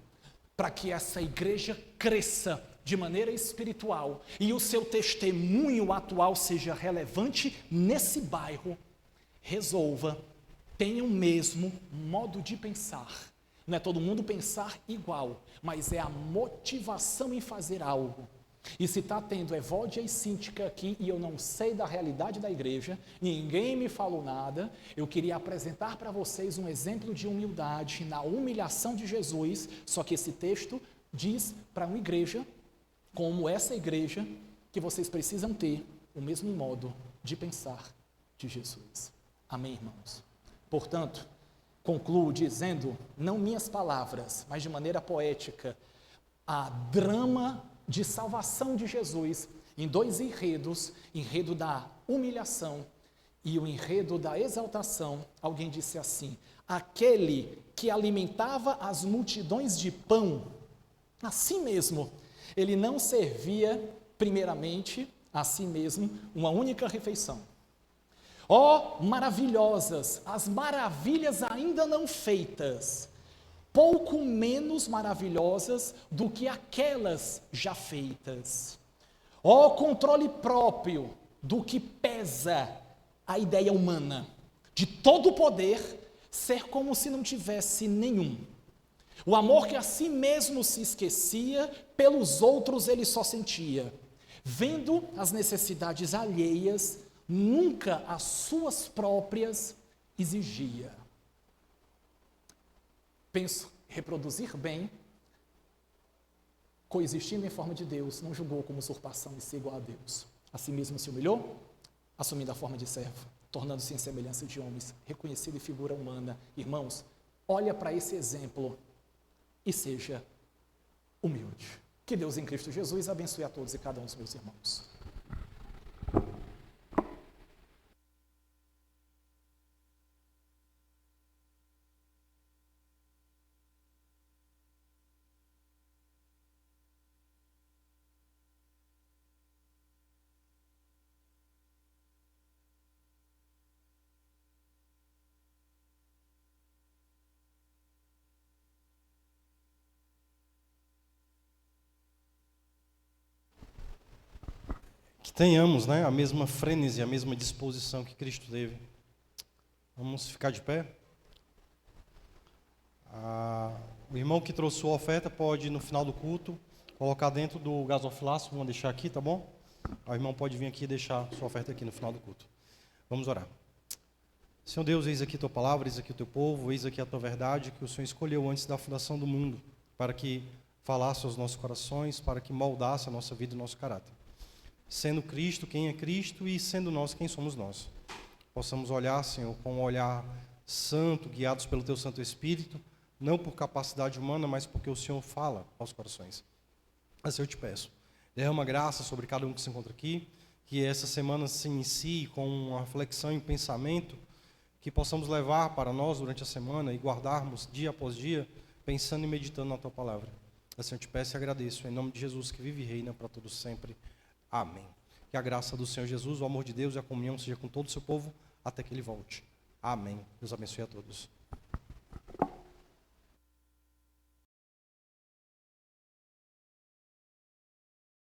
para que essa igreja cresça de maneira espiritual e o seu testemunho atual seja relevante nesse bairro. Resolva. Tenha o mesmo modo de pensar. Não é todo mundo pensar igual, mas é a motivação em fazer algo. E se está tendo Evódia e Cíntica aqui, e eu não sei da realidade da igreja, ninguém me falou nada, eu queria apresentar para vocês um exemplo de humildade na humilhação de Jesus, só que esse texto diz para uma igreja, como essa igreja, que vocês precisam ter o mesmo modo de pensar de Jesus. Amém, irmãos? Portanto, concluo dizendo, não minhas palavras, mas de maneira poética, a drama de salvação de Jesus em 2 enredos, enredo da humilhação e o enredo da exaltação. Alguém disse assim: aquele que alimentava as multidões de pão, assim mesmo, ele não servia primeiramente a si mesmo uma única refeição. Ó, maravilhosas, as maravilhas ainda não feitas, pouco menos maravilhosas do que aquelas já feitas. Ó, controle próprio do que pesa a ideia humana, de todo o poder ser como se não tivesse nenhum. O amor que a si mesmo se esquecia, pelos outros ele só sentia. Vendo as necessidades alheias, nunca as suas próprias exigia. Penso, reproduzir bem, coexistindo em forma de Deus, não julgou como usurpação e ser igual a Deus. Assim mesmo se humilhou, assumindo a forma de servo, tornando-se em semelhança de homens, reconhecido em figura humana. Irmãos, olha para esse exemplo e seja humilde. Que Deus em Cristo Jesus abençoe a todos e cada um dos meus irmãos. tenhamos, né, a mesma frênese, a mesma disposição que Cristo teve. Vamos ficar de pé? O irmão que trouxe sua oferta pode, no final do culto, colocar dentro do gasofilácio. Vamos deixar aqui, tá bom? O irmão pode vir aqui e deixar sua oferta aqui no final do culto. Vamos orar. Senhor Deus, eis aqui a tua palavra, eis aqui o teu povo, eis aqui a tua verdade, que o Senhor escolheu antes da fundação do mundo, para que falasse aos nossos corações, para que moldasse a nossa vida e o nosso caráter. Sendo Cristo quem é Cristo e sendo nós quem somos nós. Possamos olhar, Senhor, com um olhar santo, guiados pelo teu Santo Espírito, não por capacidade humana, mas porque o Senhor fala aos corações. Assim eu te peço. Derrama graça sobre cada um que se encontra aqui, que essa semana se inicie com uma reflexão e um pensamento que possamos levar para nós durante a semana e guardarmos dia após dia, pensando e meditando na tua palavra. Assim eu te peço e agradeço, em nome de Jesus, que vive e reina para todos sempre. Amém. Que a graça do Senhor Jesus, o amor de Deus e a comunhão seja com todo o seu povo, até que ele volte. Amém. Deus abençoe a todos.